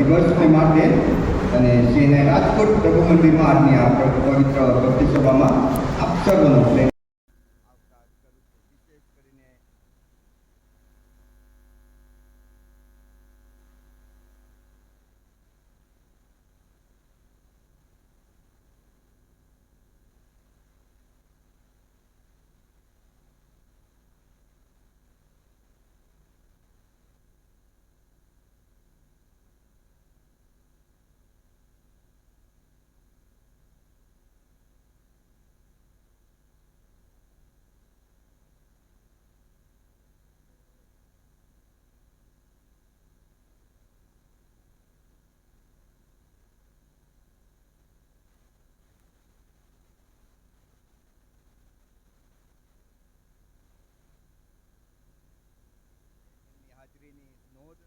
દિવસને માટે અને શ્રીને રાજકોટ પ્રભુ મંદિરમાં આજની આ પવિત્ર ભક્તિ સભામાં આપ સર્વનો પ્રેમ આવકાર કરું છું. વિશેષ કરીને હાજરીની નોંધ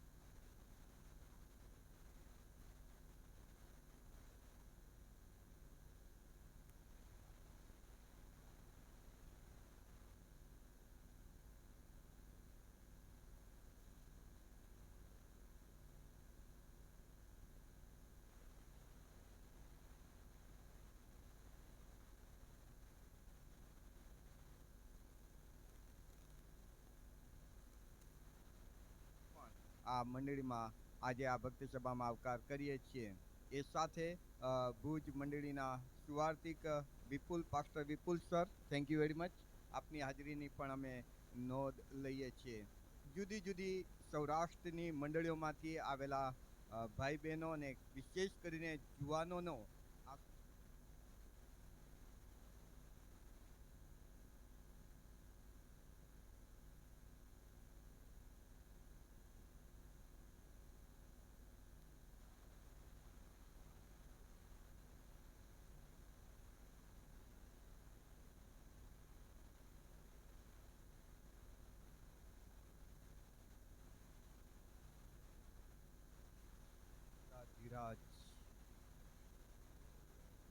આ મંડળીમાં આજે આ ભક્તિ સભામાં આવકાર કરીએ છીએ. એ સાથે ભુજ મંડળીના સુવાર્તિક pastor Vipul sir, thank you very much. આપની હાજરીની પણ અમે નોંધ લઈએ છીએ. જુદી જુદી સૌરાષ્ટ્રની મંડળીઓમાંથી આવેલા ભાઈ બહેનો અને વિશેષ કરીને જુવાનોનો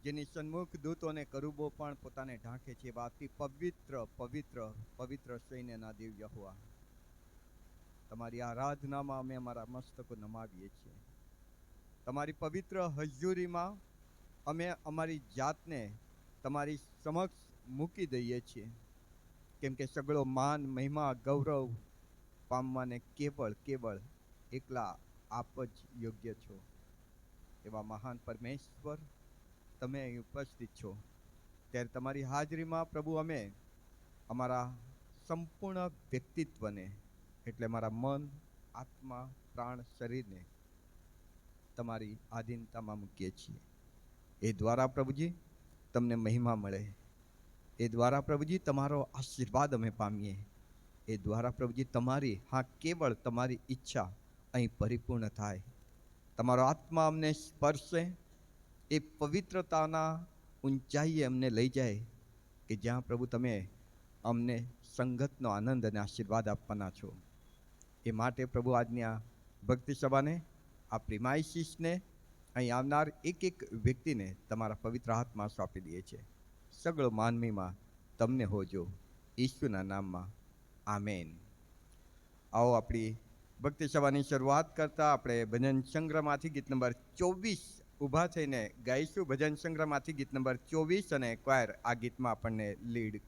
જેની સન્મુખ દૂતો અને કરુબો પણ પોતાને ઢાંકે છે. વાતી પવિત્ર પવિત્ર પવિત્ર સૈન્યના દેવ યહોવા, તમારી આરાધનામાં અમે અમારા મસ્તકો નમાવીએ છીએ. તમારી પવિત્ર હજુરીમાં અમે અમારી જાતને તમારી સમક્ષ મૂકી દઈએ છીએ, કેમ કે સગળો માન, મહિમા, ગૌરવ પામવાને કેવળ એકલા આપ જ યોગ્ય છો. એવા મહાન પરમેશ્વર, તમે અહીં ઉપસ્થિત છો ત્યારે તમારી હાજરીમાં પ્રભુ અમે અમારા સંપૂર્ણ વ્યક્તિત્વને, એટલે મારા મન, આત્મા, પ્રાણ, શરીરને તમારી આધીનતામાં મૂકીએ છીએ. એ દ્વારા પ્રભુજી તમને મહિમા મળે, એ દ્વારા પ્રભુજી તમારો આશીર્વાદ અમે પામીએ, એ દ્વારા પ્રભુજી તમારી, કેવળ તમારી ઈચ્છા અહીં પરિપૂર્ણ થાય. તમારો આત્મા અમને સ્પર્શે, એ પવિત્રતાના ઊંચાઈએ અમને લઈ જાય કે જ્યાં પ્રભુ તમે અમને સંગતનો આનંદ અને આશીર્વાદ આપવાના છો. એ માટે પ્રભુ આજની આ ભક્તિ સભાને, આ પ્રિમાઇસીસને, અહીં આવનાર એક વ્યક્તિને તમારા પવિત્ર હાથમાં સોંપી દઈએ છીએ. સગળો માનવીમાં તમને હોજો, ઈશ્વરના નામમાં, આમેન. આવો આપણી ભક્તિ સભાની શરૂઆત કરતા આપણે ભજન સંગ્રહમાંથી ગીત નંબર 24 ઊભા થઈને ગાઈશું. ભજન સંગ્રહમાંથી ગીત નંબર 24 અને ક્વાયર આ ગીતમાં આપણને લીડ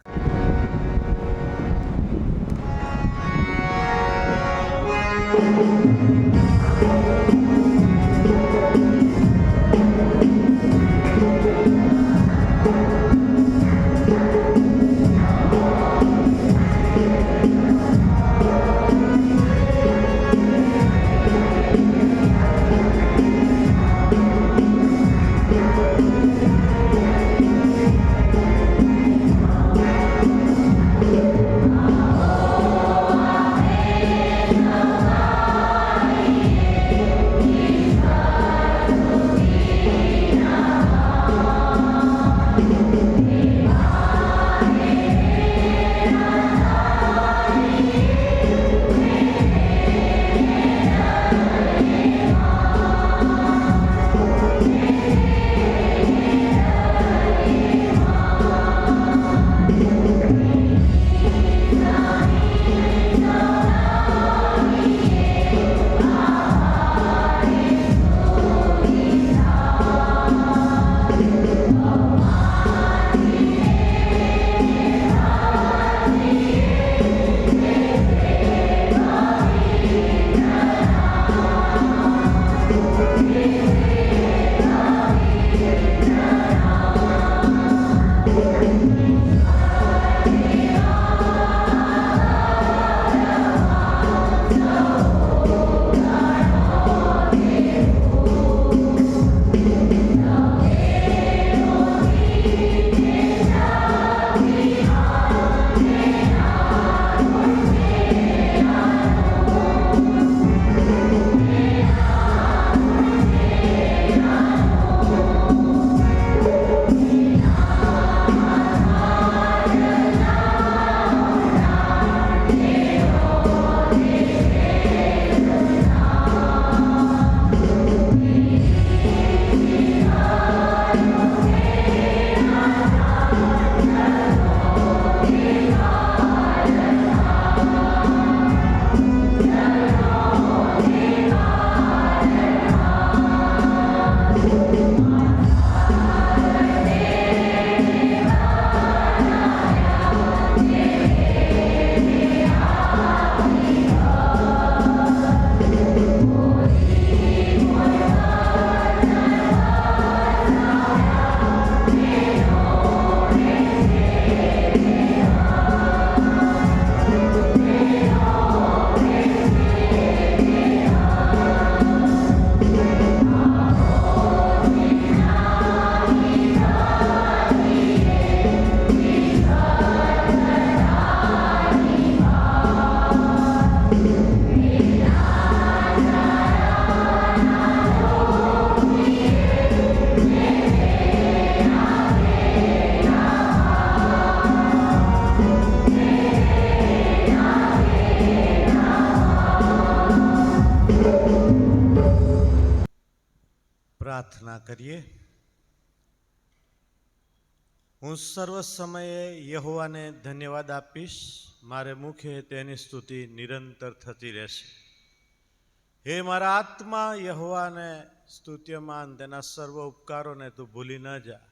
પ્રાર્થના કરીએ. હું સર્વ સમયે યહોવાને ધન્યવાદ આપીશ, મારે મુખે તેની સ્તુતિ નિરંતર થતી રહેશે. હે મારા આત્મા, યહોવાને સ્તુત્યમાન, તેના સર્વ ઉપકારોને તું ભૂલી ન જા.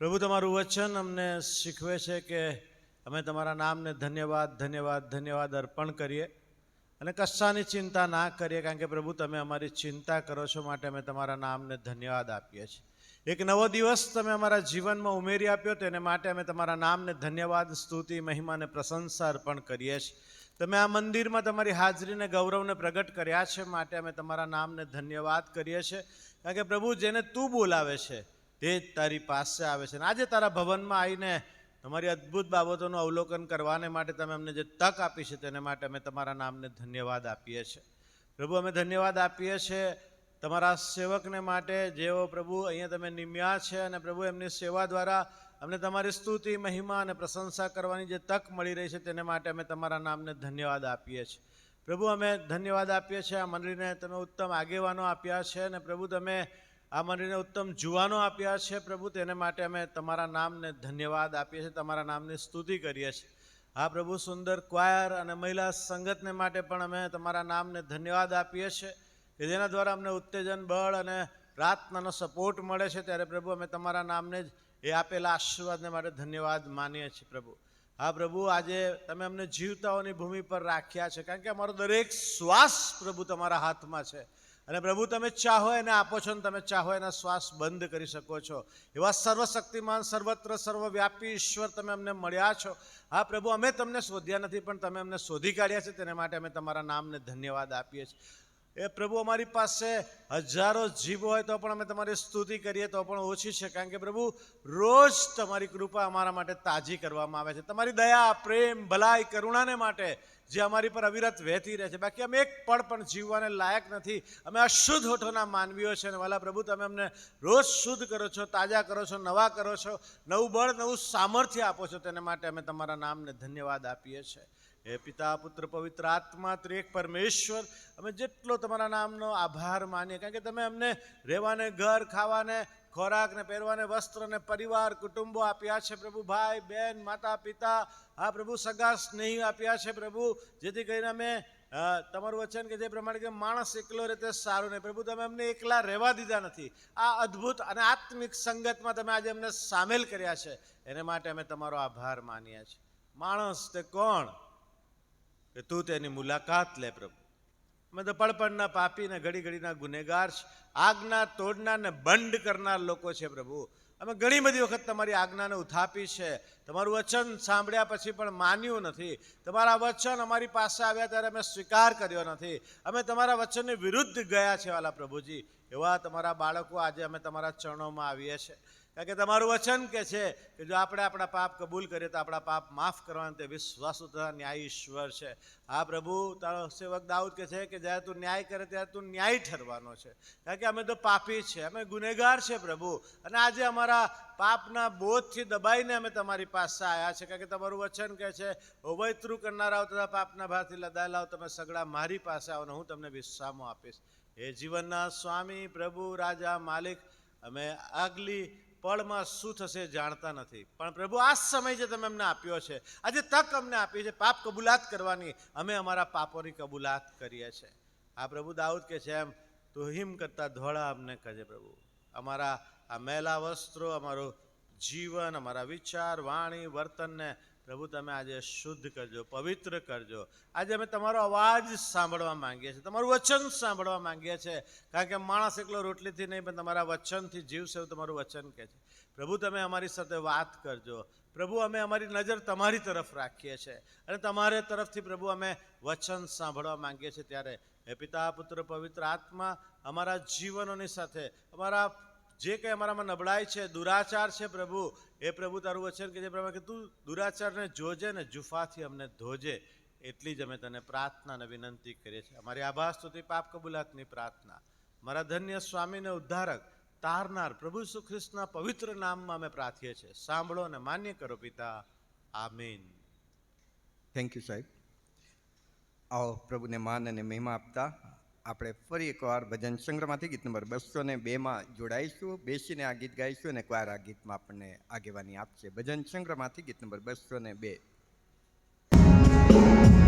પ્રભુ, તમારું વચન અમને શીખવે છે કે અમે તમારા નામને ધન્યવાદ ધન્યવાદ ધન્યવાદ અર્પણ કરીએ અને કશાની ચિંતા ના કરીએ, કારણ કે પ્રભુ તમે અમારી ચિંતા કરો છો, માટે અમે તમારા નામને ધન્યવાદ આપીએ છીએ. એક નવો દિવસ તમે અમારા જીવનમાં ઉમેરી આપ્યો, તેને માટે અમે તમારા નામને ધન્યવાદ, સ્તુતિ, મહિમા અને પ્રશંસા અર્પણ કરીએ છીએ. તમે આ મંદિરમાં તમારી હાજરીને ગૌરવને પ્રગટ કર્યા છે, માટે અમે તમારા નામને ધન્યવાદ કરીએ છીએ. કારણ કે પ્રભુ, જેને તું બોલાવે છે તે જ તારી પાસે આવે છે. આજે તારા ભવનમાં આવીને તમારી અદ્ભુત બાબતોનું અવલોકન કરવાને માટે તમે અમને જે તક આપી છે, તેને માટે અમે તમારા નામને ધન્યવાદ આપીએ છીએ. પ્રભુ, અમે ધન્યવાદ આપીએ છીએ તમારા સેવકને માટે, જેઓ પ્રભુ અહીંયા તમે નિમ્યા છે, અને પ્રભુ એમની સેવા દ્વારા અમને તમારી સ્તુતિ, મહિમા અને પ્રશંસા કરવાની જે તક મળી રહી છે, તેને માટે અમે તમારા નામને ધન્યવાદ આપીએ છીએ. પ્રભુ, અમે ધન્યવાદ આપીએ છીએ આ મંડળીને તમે ઉત્તમ આગેવાનો આપ્યા છે, અને પ્રભુ તમે આ મંડળીને ઉત્તમ જુવાનો આપ્યા છે. પ્રભુ, તેને માટે અમે તમારા નામને ધન્યવાદ આપીએ છીએ, તમારા નામની સ્તુતિ કરીએ છીએ. હા પ્રભુ, સુંદર ક્વાયર અને મહિલા સંગતને માટે પણ અમે તમારા નામને ધન્યવાદ આપીએ છીએ કે જેના દ્વારા અમને ઉત્તેજન, બળ અને પ્રાર્થનાનો સપોર્ટ મળે છે. ત્યારે પ્રભુ, અમે તમારા નામને જ એ આપેલા આશીર્વાદને માટે ધન્યવાદ માનીએ છીએ. પ્રભુ, હા પ્રભુ, આજે તમે અમને જીવતાઓની ભૂમિ પર રાખ્યા છે, કારણ કે અમારો દરેક શ્વાસ પ્રભુ તમારા હાથમાં છે, અને પ્રભુ તમે ચાહો એને આપો છો, અને તમે ચાહો એના શ્વાસ બંધ કરી શકો છો. એવા સર્વશક્તિમાન, સર્વત્ર સર્વવ્યાપી ઈશ્વર તમે અમને મળ્યા છો. હા પ્રભુ, અમે તમને શોધ્યા નથી, પણ તમે અમને શોધી કાઢ્યા છે, તેને માટે અમે તમારા નામને ધન્યવાદ આપીએ છીએ. એ પ્રભુ, અમારી પાસે હજારો જીવો હોય તો પણ અમે તમારી સ્તુતિ કરીએ તો પણ ઓછી છે, કારણ કે પ્રભુ રોજ તમારી કૃપા અમારા માટે તાજી કરવામાં આવે છે. તમારી દયા, પ્રેમ, ભલાઈ, કરુણાને માટે જે અમારી પર અવિરત વહેતી રહે છે. બાકી અમે એક પળ પણ જીવવાને લાયક નથી. અમે અશુદ્ધ હોઠોના માનવીઓ છે, અને વાલા પ્રભુ તમે અમને રોજ શુદ્ધ કરો છો, તાજા કરો છો, નવા કરો છો, નવું બળ, નવું સામર્થ્ય આપો છો. તેને માટે અમે તમારા નામને ધન્યવાદ આપીએ છીએ. હે પિતા, પુત્ર, પવિત્ર આત્મા, ત્રિએક પરમેશ્વર, અમે જેટલો તમારા નામનો આભાર માનીએ, કારણ કે તમે અમને રહેવાને ઘર, ખાવાને ખોરાક ને પહેરવાને વસ્ત્ર ને પરિવાર, કુટુંબો આપ્યા છે. પ્રભુ, ભાઈ બહેન, માતા પિતા, હા પ્રભુ સગા સ્નેહી આપ્યા છે. પ્રભુ, જેથી કરીને અમે તમારું વચન કે જે પ્રમાણે કે માણસ એકલો રહેતે સારું નહીં. પ્રભુ, તમે અમને એકલા રહેવા દીધા નથી. આ અદ્ભુત અને આત્મિક સંગતમાં તમે આજે અમને સામેલ કર્યા છે, એને માટે અમે તમારો આભાર માનીએ છીએ. માણસ તે કોણ કે તું તેની મુલાકાત લે પ્રભુ. અમે તો પડપડના પાપી ને ઘડી ઘડીના ગુનેગાર છે, આજ્ઞા તોડનાર ને બંધ કરનાર લોકો છે પ્રભુ. અમે ઘણી બધી વખત તમારી આજ્ઞાને ઉથાપી છે, તમારું વચન સાંભળ્યા પછી પણ માન્યું નથી. તમારા વચન અમારી પાસે આવ્યા ત્યારે અમે સ્વીકાર કર્યો નથી. અમે તમારા વચનની વિરુદ્ધ ગયા છે વાલા પ્રભુજી. એવા તમારા બાળકો આજે અમે તમારા ચરણોમાં આવીએ છીએ, કારણ કે તમારું વચન કે છે કે જો આપણે આપણા પાપ કબૂલ કરીએ તો આપણા પાપ માફ કરવાના તે વિશ્વાસુ તથા ન્યાય ઈશ્વર છે. હા પ્રભુ, તારો સેવક દાઉદ કે છે કે જ્યારે તું ન્યાય કરે ત્યારે તું ન્યાય ઠરવાનો છે, કારણ કે અમે તો પાપી છે, અમે ગુનેગાર છે પ્રભુ. અને આજે અમારા પાપના બોધથી દબાઈને અમે તમારી પાસે આવ્યા છે, કારણ કે તમારું વચન કહે છે ઓવૈતરું કરનારાઓ તથા પાપના ભારથી લદાયેલાઓ તમે સગડા મારી પાસે આવો ને હું તમને વિશ્રામો આપીશ. એ જીવનના સ્વામી, પ્રભુ, રાજા, માલિક, અમે આગલી પળમાં શું થશે જાણતા નથી, પણ પ્રભુ આ સમય જે તમે અમને આપ્યો છે, આજે તક અમને આપી છે પાપ કબૂલાત કરવાની, અમે અમારા પાપોની કબૂલાત કરીએ છીએ. આ પ્રભુ દાઉદ કે છે એમ તું હિમ કરતા ધોળા અમને કરજે પ્રભુ. અમારા આ મેલા વસ્ત્રો, અમારું જીવન, અમારા વિચાર, વાણી, વર્તનને પ્રભુ તમે આજે શુદ્ધ કરજો, પવિત્ર કરજો. આજે અમે તમારો અવાજ સાંભળવા માંગીએ છીએ, તમારું વચન સાંભળવા માંગીએ છીએ, કારણ કે માણસ એકલો રોટલીથી નહીં પણ તમારા વચનથી જીવશે એવું તમારું વચન કહે છે. પ્રભુ તમે અમારી સાથે વાત કરજો. પ્રભુ અમે અમારી નજર તમારી તરફ રાખીએ છીએ અને તમારે તરફથી પ્રભુ અમે વચન સાંભળવા માંગીએ છીએ. ત્યારે હે પિતા, પુત્ર, પવિત્ર આત્મા અમારા જીવનોની સાથે અમારા જે કંઈ અમારામાં નબળાઈ છે, દુરાચાર છે પ્રભુ, એ પ્રભુ તારું વચન કે જે પ્રભુ કે તું દુરાચારને જોજે ને જુફાથી અમને ધોજે, એટલી જ અમે તને પ્રાર્થના અને વિનંતી કરીએ છીએ. અમારી આભાર સ્તુતિ પાપ કબૂલાતની પ્રાર્થના મારા ધન્ય સ્વામીને ઉદ્ધારક તારનાર પ્રભુ ઈસુ ખ્રિસ્તના પવિત્ર નામમાં અમે પ્રાર્થીએ છીએ. સાંભળો અને માન્ય કરો પિતા. આમીન. થેન્ક યુ સાહેબ. આવો પ્રભુને માન અને મહિમા આપતા આપણે ફરી એકવાર ભજન સંગ્રહમાંથી ગીત નંબર 202માં જોડાઈશું, બેસીને આ ગીત ગાઈશું અને ક્વાર આ ગીતમાં આપણને આગેવાની આપશે. ભજન સંગ્રહમાંથી ગીત નંબર 202. Amen.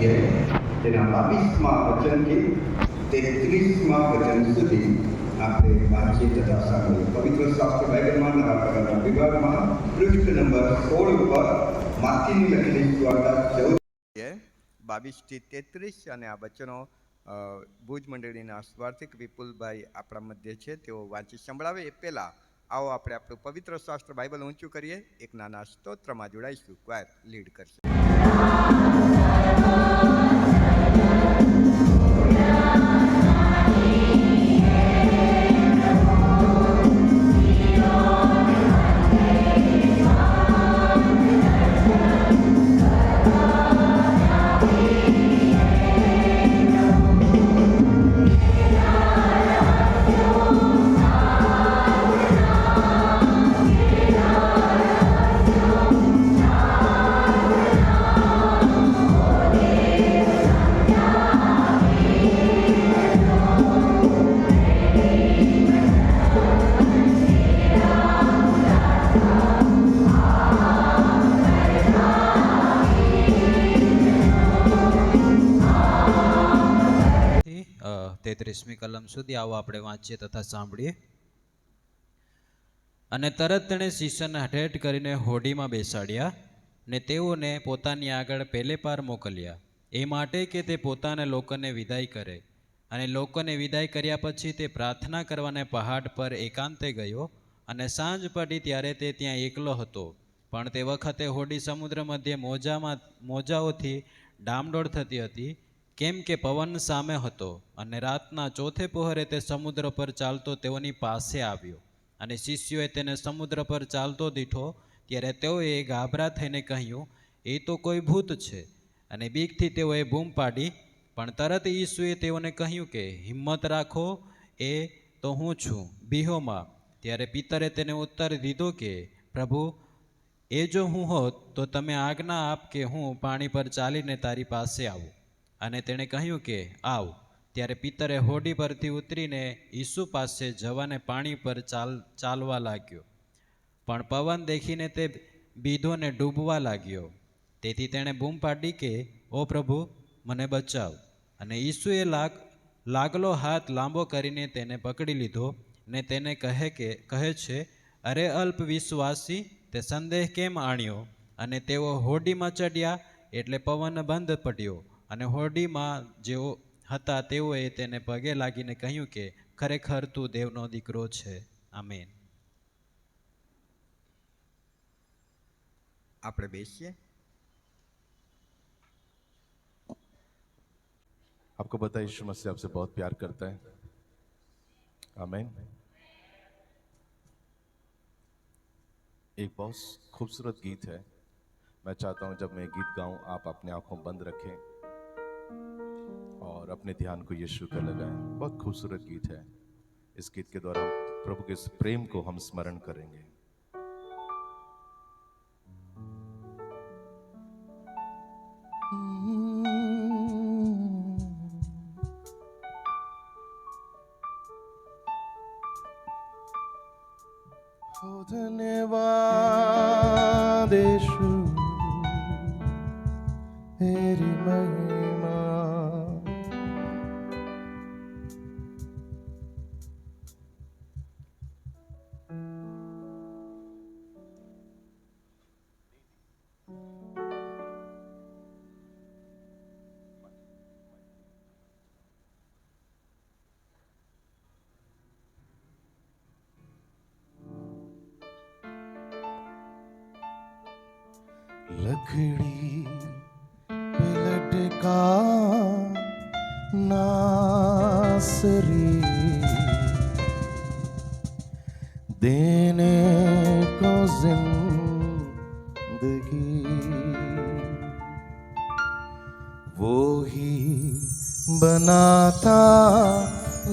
છે તેના 22મા વચનથી 33મા વચન સુધી આપણે વાંચીએ તથા સાંભળીએ. પવિત્ર શાસ્ત્ર બાઇબલમાં નવા કરારના વિભાગમાં પૃષ્ઠ નંબર 16 ઉપર માથીની લખેલી સુવાર્તા 22 થી 33 અને આ વચનો ભુજ મંડળીના સ્વાર્થિક વિપુલભાઈ આપણા મધ્ય છે, તેઓ વાંચી સંભળાવે એ પહેલાં આવો આપણે આપણું પવિત્ર શાસ્ત્ર બાઇબલ ઊંચું કરીએ. એક નાના સ્તોત્રમાં જોડાઈશું. ક્વાયર લીડ કરશે. તેત્રીસમી કલમ સુધી આવો આપણે વાંચીએ તથા સાંભળીએ. અને તરત તેણે શિષ્યને હઠેઠ કરીને હોડીમાં બેસાડ્યા ને તેઓને પોતાની આગળ પેલે પાર મોકલ્યા, એ માટે કે તે પોતાને લોકોને વિદાય કરે. અને લોકોને વિદાય કર્યા પછી તે પ્રાર્થના કરવાને પહાડ પર એકાંતે ગયો. અને સાંજ પડી ત્યારે તે ત્યાં એકલો હતો. પણ તે વખતે હોડી સમુદ્ર મધ્યે મોજાઓથી ડામડોળ થતી હતી, કેમ કે પવન સામે હતો. અને રાતના ચોથે પહોરે તે સમુદ્ર પર ચાલતો તેઓની પાસે આવ્યો. અને શિષ્યોએ તેને સમુદ્ર પર ચાલતો દીઠો ત્યારે તેઓએ ગાભરા થઈને કહ્યું, એ તો કોઈ ભૂત છે. અને બીકથી તેઓએ બૂમ પાડી. પણ તરત ઈસુએ તેઓને કહ્યું કે હિંમત રાખો, એ તો હું છું, બીહોમાં. ત્યારે પિતરે તેને ઉત્તર દીધો કે પ્રભુ, એ જો હું હોત તો તમે આજ્ઞા આપ કે હું પાણી પર ચાલીને તારી પાસે આવું. અને તેણે કહ્યું કે આવ. ત્યારે પિતરે હોડી પરથી ઉતરીને ઈસુ પાસે જવાને પાણી પર ચાલવા લાગ્યો. પણ પવન દેખીને તે બીધો ને ડૂબવા લાગ્યો. તેથી તેણે બૂમ પાડી કે ઓ પ્રભુ, મને બચાવ. અને ઈસુએ લાગલો હાથ લાંબો કરીને તેને પકડી લીધો ને તેને કહે છે, અરે અલ્પ વિશ્વાસી, તે સંદેહ કેમ આણ્યો? અને તેઓ હોડીમાં ચડ્યા એટલે પવન બંધ પડ્યો. અને હોડીમાં જેઓ હતા તેઓએ તેને પગે લાગીને કહ્યું કે ખરેખર તું દેવનો દીકરો છે. આમેન. આપણે બેસીએ. आपको पता है यीशु मसीह आपसे बहुत प्यार करता है. आमीन. एक बहुत खूबसूरत गीत है. मैं चाहता हूं जब मैं गीत गाऊं आप अपने आंखों बंद रखें और अपने ध्यान को यीशु पर लगाएं. बहुत खूबसूरत गीत है. इस गीत के द्वारा प्रभु के इस प्रेम को हम स्मरण करेंगे. धन्यवाद यीशु तेरी महिमा. लकड़ी पे लटका नासरी देने को जिंदगी, वो ही बनाता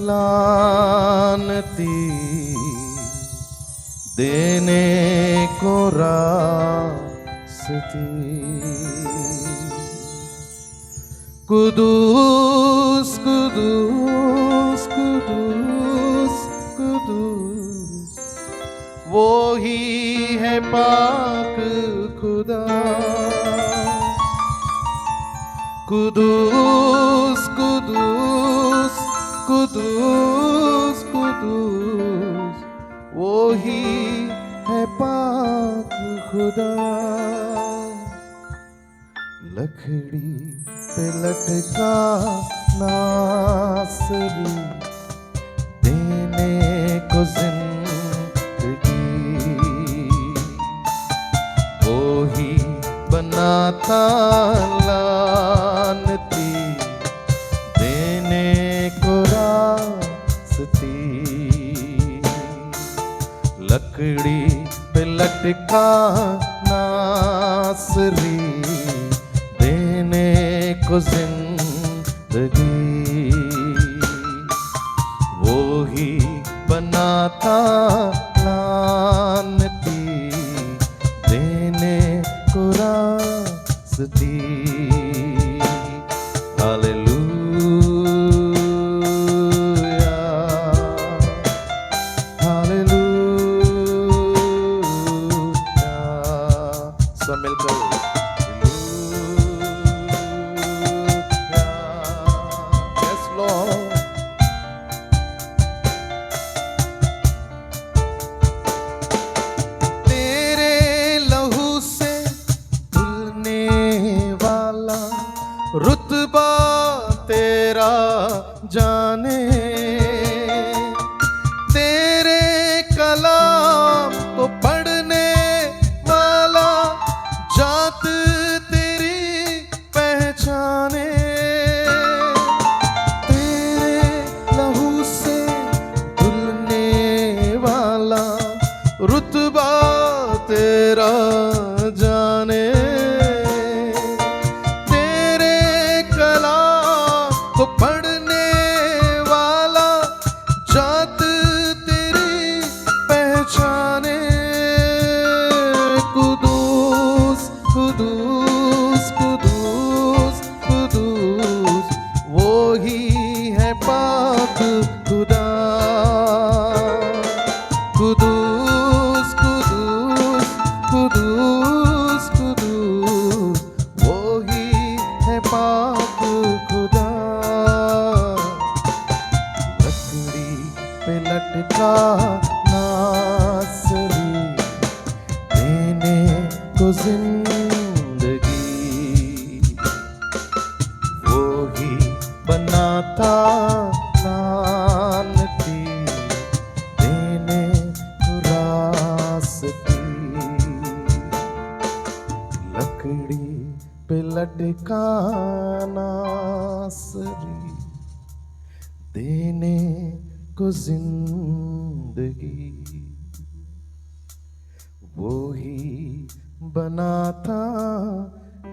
लानती देने को कुदूस कुदूस कुदूस कुदूस, वो ही है पाक खुदा. कुदूस कुदूस कुदूस कुदूस वो ही है पाक खुदा। लकड़ी पे लटका नासरी देने को जिंदगी वो ही बनाता लानती देने को रास्ती। लकड़ी पे लटका नासरी देने को जिंदगी वो ही बनाता लानती देने को रास्ती। Hallelujah hallelujah. सब मिलकर यस लॉर्ड। तेरे लहू से धुलने वाला रुतबा तेरा जाने। तेरे कलाम को पढ़ने वाला जात तेरी पहचाने। तेरे लहू से धुलने वाला रुतबा तेरा जाने। तेरे कलाम को पढ़ने वाला जात तेरी पहचाने। कुदूस कुदूस कुदूस कुदूस वो ही है पाक खुदा। कुदूस कुदूस कुदूस कुदूस वो ही है पाक खुदा। लकड़ी पे लटका नासरी देने को जिंदगी वो ही बनाता लानती देने को रास्ती। लकड़ी पे लटका नासरी देने को जिंदगी वो ही बनाता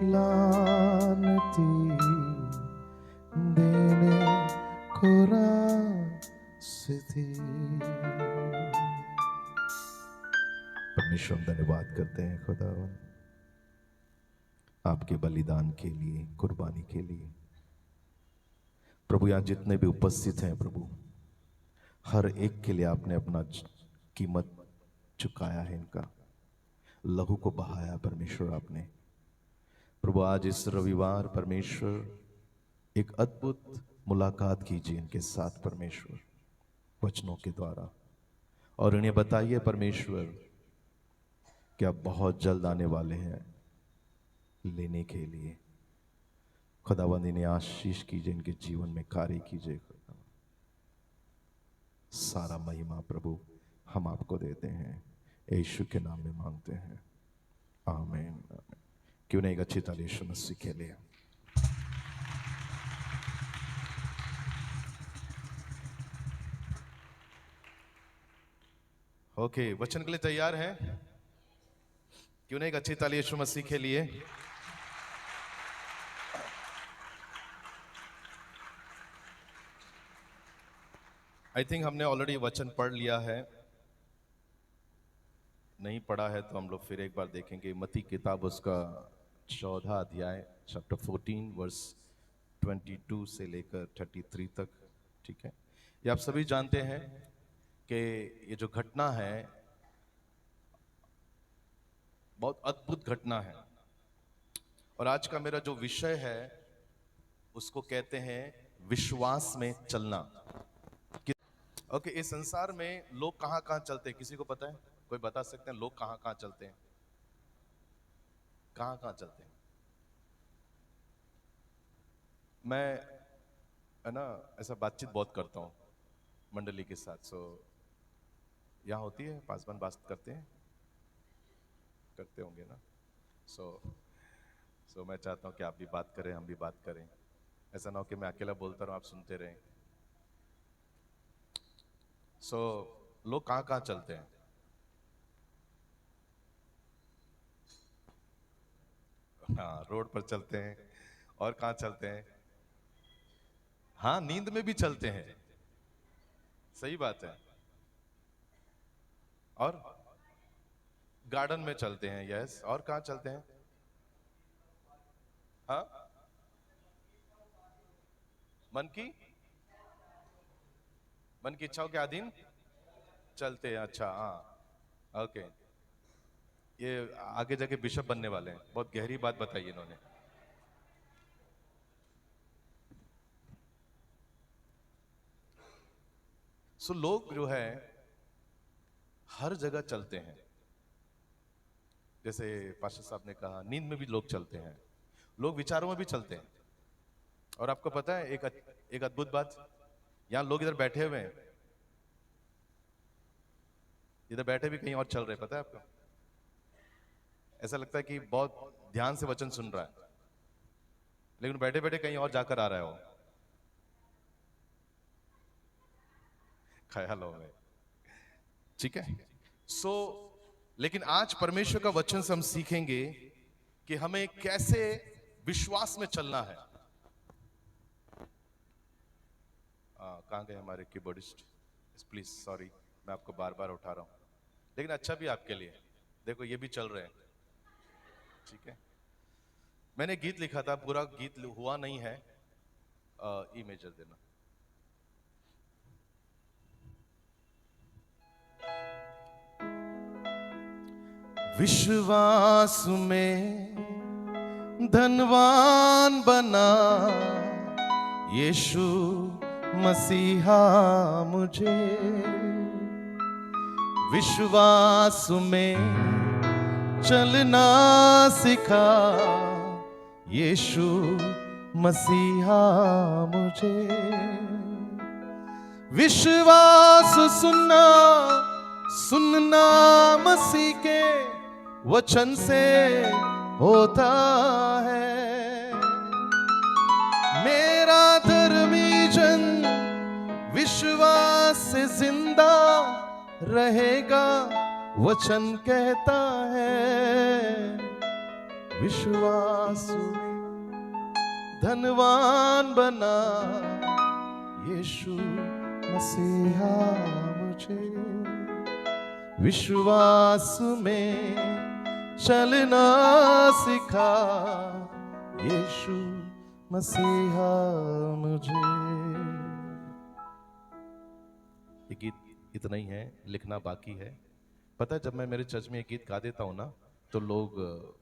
लानती देने को रास्ती। परमेश्वर हम धन्यवाद करते हैं खुदावन आपके बलिदान के लिए, कुर्बानी के लिए। प्रभु यहाँ जितने भी उपस्थित हैं प्रभु, हर एक के लिए आपने अपना कीमत चुकाया है। इनका लहू को बहाया परमेश्वर आपने। प्रभु आज इस रविवार परमेश्वर एक अद्भुत मुलाकात कीजिए इनके साथ परमेश्वर वचनों के द्वारा, और इन्हें बताइए परमेश्वर कि आप बहुत जल्द आने वाले हैं लेने के लिए। खुदावंद इन्हें आशीष कीजिए, इनके जीवन में कार्य कीजिए। सारा महिमा प्रभु हम आपको देते हैं, यीशु के नाम में मांगते हैं, आमीन। क्यों नहीं एक अच्छी ताली यीशु मसीह के लिए। ओके, वचन के लिए तैयार हैं? क्यों नहीं एक अच्छी ताली यीशु मसीह के लिए। आई थिंक हमने ऑलरेडी वचन पढ़ लिया है, नहीं पढ़ा है तो हम लोग फिर एक बार देखेंगे। मत्ती किताब उसका 14 अध्याय चैप्टर 14 वर्स 22 से लेकर 33 तक, ठीक है। ये आप सभी जानते हैं कि ये जो घटना है बहुत अद्भुत घटना है। और आज का मेरा जो विषय है उसको कहते हैं विश्वास में चलना। ओके, इस संसार में लोग कहां कहां चलते हैं, किसी को पता है? कोई बता सकते हैं लोग कहां कहां चलते हैं? कहां कहां चलते हैं? मैं है ना ऐसा बातचीत बहुत करता हूं मंडली के साथ। सो यहाँ होती है, पासवान बात करते हैं, करते होंगे ना। सो मैं चाहता हूं कि आप भी बात करें, हम भी बात करें। ऐसा ना हो कि मैं अकेला बोलता रहूं, आप सुनते रहें। लोग कहां कहां चलते हैं? हाँ, रोड पर चलते हैं। और कहां चलते हैं? हाँ, नींद में भी चलते हैं। सही बात है। और गार्डन में चलते हैं। यस। और कहां चलते हैं? हाँ, मन की इच्छाओं के अधीन चलते हैं। अच्छा, हाँ, ओके। ये आगे जाके बिशप बनने वाले हैं। बहुत गहरी बात बताई इन्होंने। लोग जो है हर जगह चलते हैं। जैसे पास्टर साहब ने कहा, नींद में भी लोग चलते हैं, लोग विचारों में भी चलते हैं। और आपको पता है एक अद्भुत बात, यहां लोग इधर बैठे हुए हैं, इधर बैठे भी कहीं और चल रहे हैं। पता है आपको? ऐसा लगता है कि बहुत ध्यान से वचन सुन रहा है, लेकिन बैठे बैठे कहीं और जाकर आ रहा है वो। ख्याल हो गए। ठीक है। लेकिन आज परमेश्वर का वचन से हम सीखेंगे कि हमें कैसे विश्वास में चलना है। कहां गए हमारे कीबोर्डिस्ट? प्लीज सॉरी, मैं आपको बार बार उठा रहा हूं, लेकिन अच्छा भी आपके लिए। देखो ये भी चल रहे हैं। ठीक है। मैंने गीत लिखा था, पूरा गीत हुआ नहीं है। ई मेजर देना। विश्वास में धनवान बना यीशु मसीहा मुझे। विश्वास में चलना सिखा यीशु मसीहा मुझे। विश्वास सुनना मसीह के वचन से होता है। मेरा धर्मी जन विश्वास से जिंदा रहेगा, वचन कहता है। विश्वास में धनवान बना यीशु मसीहा मुझे। विश्वास में चलना सिखा यीशु मसीहा मुझे। ये गीत इतना ही है, लिखना बाकी है। पता है, जब मैं मेरे चर्च में ये गीत गा देता हूं ना, तो लोग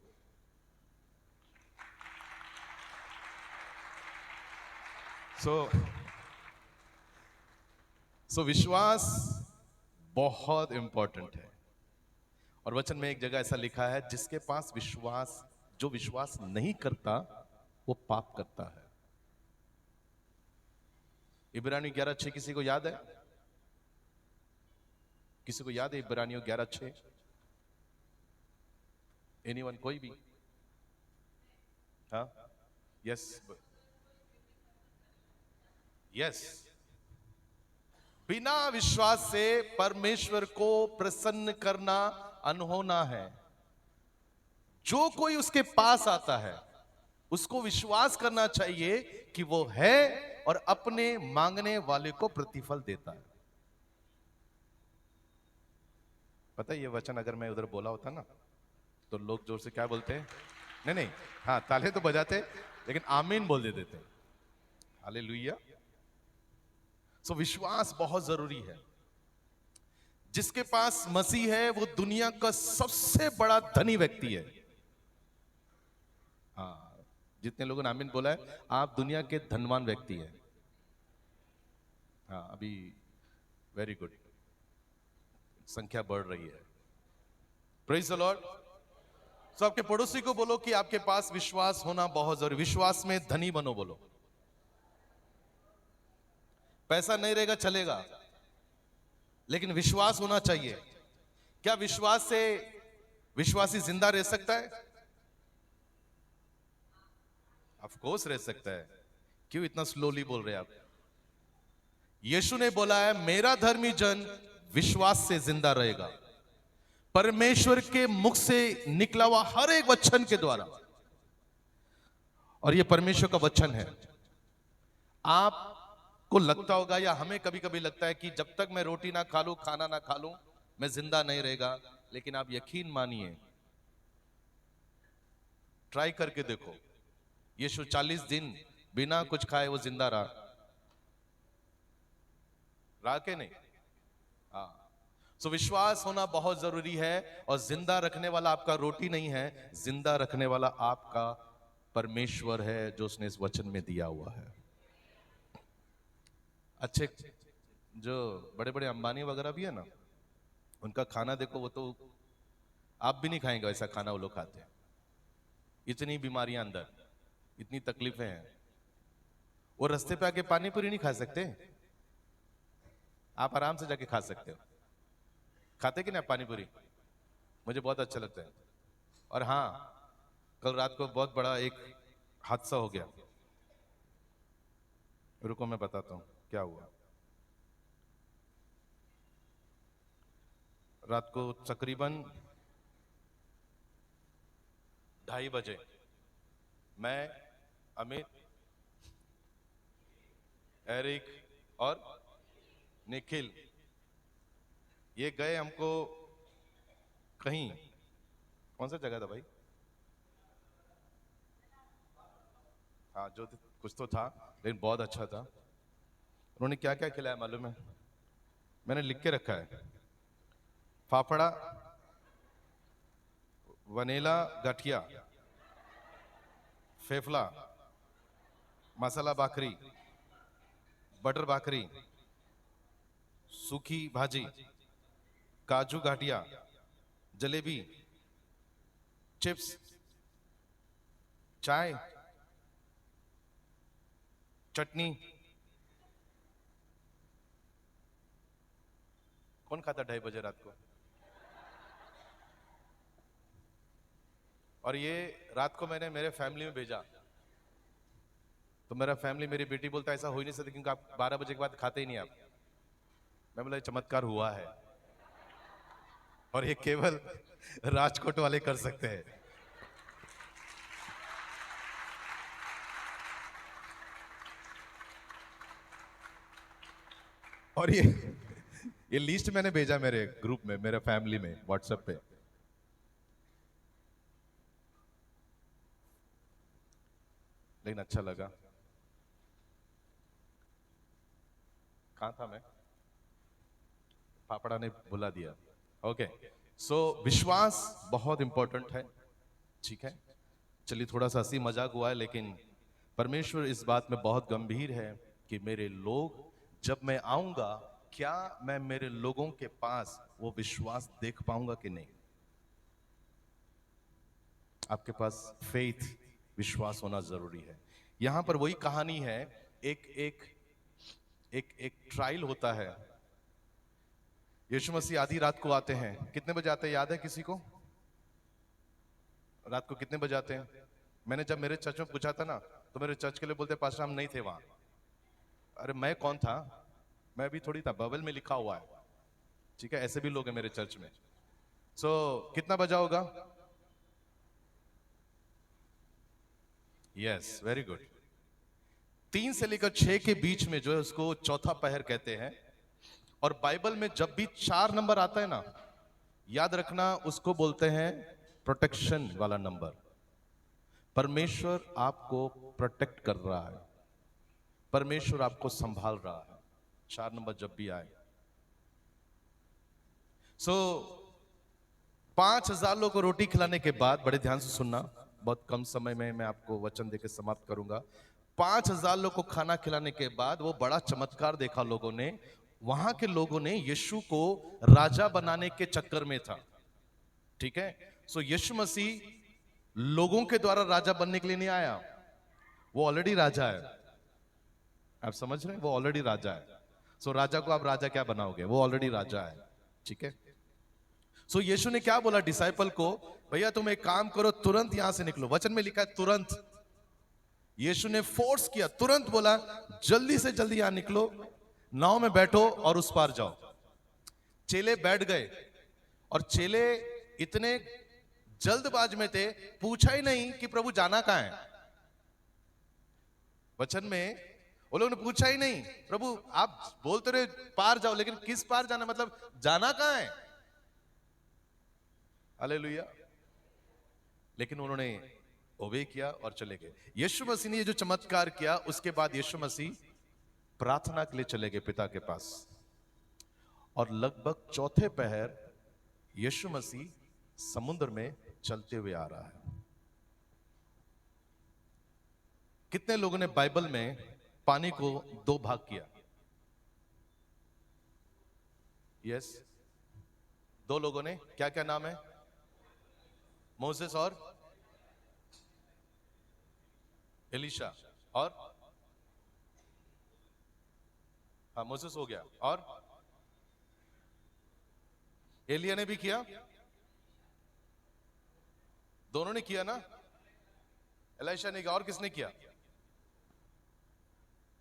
विश्वास बहुत इंपॉर्टेंट है। और वचन में एक जगह ऐसा लिखा है, जिसके पास जो विश्वास नहीं करता वो पाप करता है। इब्रानियों 11:6 किसी को याद है? किसी को याद है इब्रानियों 11:6? एनीवन? कोई भी? हाँ, यस। बिना विश्वास से परमेश्वर को प्रसन्न करना अनहोना है। जो कोई उसके पास आता है उसको विश्वास करना चाहिए कि वो है और अपने मांगने वाले को प्रतिफल देता है। पता है, ये वचन अगर मैं उधर बोला होता ना, तो लोग जोर से क्या बोलते हैं? नहीं, हाँ, ताले तो बजाते, लेकिन आमीन बोल देते थे। हालेलुया। विश्वास बहुत जरूरी है। जिसके पास मसीह है वो दुनिया का सबसे बड़ा धनी व्यक्ति है। हाँ, जितने लोगों ने आमीन बोला है, आप दुनिया के धनवान व्यक्ति हैं। हाँ, अभी वेरी गुड, संख्या बढ़ रही है। Praise the Lord. तो आपके पड़ोसी को बोलो कि आपके पास विश्वास होना बहुत जरूरी। विश्वास में धनी बनो बोलो। पैसा नहीं रहेगा चलेगा, लेकिन विश्वास होना चाहिए। क्या विश्वास से विश्वासी जिंदा रह सकता है? ऑफ कोर्स रह सकता है। क्यों इतना स्लोली बोल रहे हैं आप? यीशु ने बोला है, मेरा धर्मी जन विश्वास से जिंदा रहेगा। परमेश्वर के मुख से निकला हुआ हर एक वचन के द्वारा, और यह परमेश्वर का वचन है। आपको लगता होगा, या हमें कभी कभी लगता है कि जब तक मैं रोटी ना खा लूं, खाना ना खा लूं, मैं जिंदा नहीं रहेगा। लेकिन आप यकीन मानिए, ट्राई करके देखो। यीशु 40 दिन बिना कुछ खाए वो जिंदा रहा के नहीं? हाँ। सो विश्वास होना बहुत जरूरी है। और जिंदा रखने वाला आपका रोटी नहीं है, जिंदा रखने वाला आपका परमेश्वर है, जो उसने इस वचन में दिया हुआ है। अच्छे जो बड़े बड़े अंबानी वगैरह भी है ना, उनका खाना देखो, वो तो आप भी नहीं खाएंगे ऐसा खाना वो लोग खाते हैं। इतनी बीमारियां अंदर, इतनी तकलीफें हैं। वो रास्ते पे आके पानी पूरी नहीं खा सकते, आप आराम से जाके खा सकते हो। खाते कि नहीं पानी पूरी? मुझे बहुत अच्छा लगता है। और हाँ, कल रात को बहुत बड़ा एक हादसा हो गया। रुको मैं बताता हूं क्या हुआ। रात को तकरीबन 2:30 बजे मैं, अमित, एरिक और निखिल ये गए हमको कहीं, कौन सा जगह था भाई? हाँ, जो कुछ तो था, लेकिन बहुत अच्छा था। उन्होंने क्या क्या खिलाया मालूम है? मैंने लिख के रखा है। फाफड़ा, वनीला गठिया, फेफला, मसाला भाकरी, बटर भाकरी, सूखी भाजी, काजू घाटिया, जलेबी, चिप्स, चाय, चटनी। कौन खाता 2:30 बजे रात को? और ये रात को मैंने मेरे फैमिली में भेजा, तो मेरा फैमिली, मेरी बेटी बोलता है ऐसा हो ही नहीं सकता, क्योंकि आप 12 बजे के बाद खाते ही नहीं आप। मैं बोला चमत्कार हुआ है, और ये केवल राजकोट वाले कर सकते हैं। और ये लिस्ट मैंने भेजा मेरे ग्रुप में, मेरे फैमिली में, व्हाट्सएप पे। लेकिन अच्छा लगा। कहां था मैं? पापड़ा ने बुला दिया। ओके, सो विश्वास बहुत इंपॉर्टेंट है। ठीक है, चलिए थोड़ा सा हंसी मजाक हुआ है, लेकिन परमेश्वर इस बात में बहुत गंभीर है कि मेरे लोग, जब मैं आऊंगा, क्या मैं मेरे लोगों के पास वो विश्वास देख पाऊंगा कि नहीं? आपके पास फेथ, विश्वास होना जरूरी है। यहां पर वही कहानी है। एक एक एक एक ट्रायल होता है। यीशु मसीह आधी रात को आते हैं। कितने बजे आते हैं याद है किसी को? रात को कितने बजे आते हैं? मैंने जब मेरे चर्च में पूछा था ना, तो मेरे चर्च के लिए बोलते पास्टर हम नहीं थे वहां। अरे मैं कौन था? मैं भी थोड़ी था, बाइबल में लिखा हुआ है। ठीक है, ऐसे भी लोग हैं मेरे चर्च में। सो कितना बजा होगा? Yes, very good. 3 से लेकर 6 के बीच में जो है उसको चौथा पहर कहते हैं। और बाइबल में जब भी 4 नंबर आता है ना, याद रखना उसको बोलते हैं प्रोटेक्शन वाला नंबर। परमेश्वर आपको प्रोटेक्ट कर रहा है, परमेश्वर आपको संभाल रहा है। 4 नंबर जब भी आए। सो 5,000 लोगों को रोटी खिलाने के बाद, बड़े ध्यान से सुनना, बहुत कम समय में मैं आपको वचन देकर समाप्त करूंगा। 5,000 लोग को खाना खिलाने के बाद वो बड़ा चमत्कार देखा लोगों ने। वहां के लोगों ने यीशु को राजा बनाने के चक्कर में था, ठीक है। सो यीशु मसीह लोगों के द्वारा राजा बनने के लिए नहीं आया, वो ऑलरेडी राजा है। आप समझ रहे हैं, वो ऑलरेडी राजा है। सो राजा को आप राजा क्या बनाओगे, वो ऑलरेडी राजा है, ठीक है। सो यीशु ने क्या बोला डिसाइपल को, भैया तुम एक काम करो, तुरंत यहां से निकलो। वचन में लिखा है तुरंत। यीशु ने फोर्स किया, तुरंत बोला जल्दी से जल्दी यहां निकलो, नाव में बैठो और उस पार जाओ। चेले बैठ गए और चेले इतने जल्दबाज में थे, पूछा ही नहीं कि प्रभु जाना कहां है। वचन में वो लोगों ने पूछा ही नहीं, प्रभु आप बोलते रहे पार जाओ, लेकिन किस पार जाना, मतलब जाना कहां है। हालेलुया। लेकिन उन्होंने ओबे किया और चले गए। यीशु मसीह ने ये जो चमत्कार किया, उसके बाद यीशु मसीह प्रार्थना के लिए चले गए पिता के पास। और लगभग चौथे पहर यीशु मसीह समुद्र में चलते हुए आ रहा है। कितने लोगों ने बाइबल में पानी को 2 भाग किया? यस, 2 लोगों ने। क्या क्या नाम है? मोसेस और एलिशा। और हाँ, मोसेस हो गया। और एलिया ने भी किया, दोनों ने किया ना। एलिशा ने किया, और किसने किया?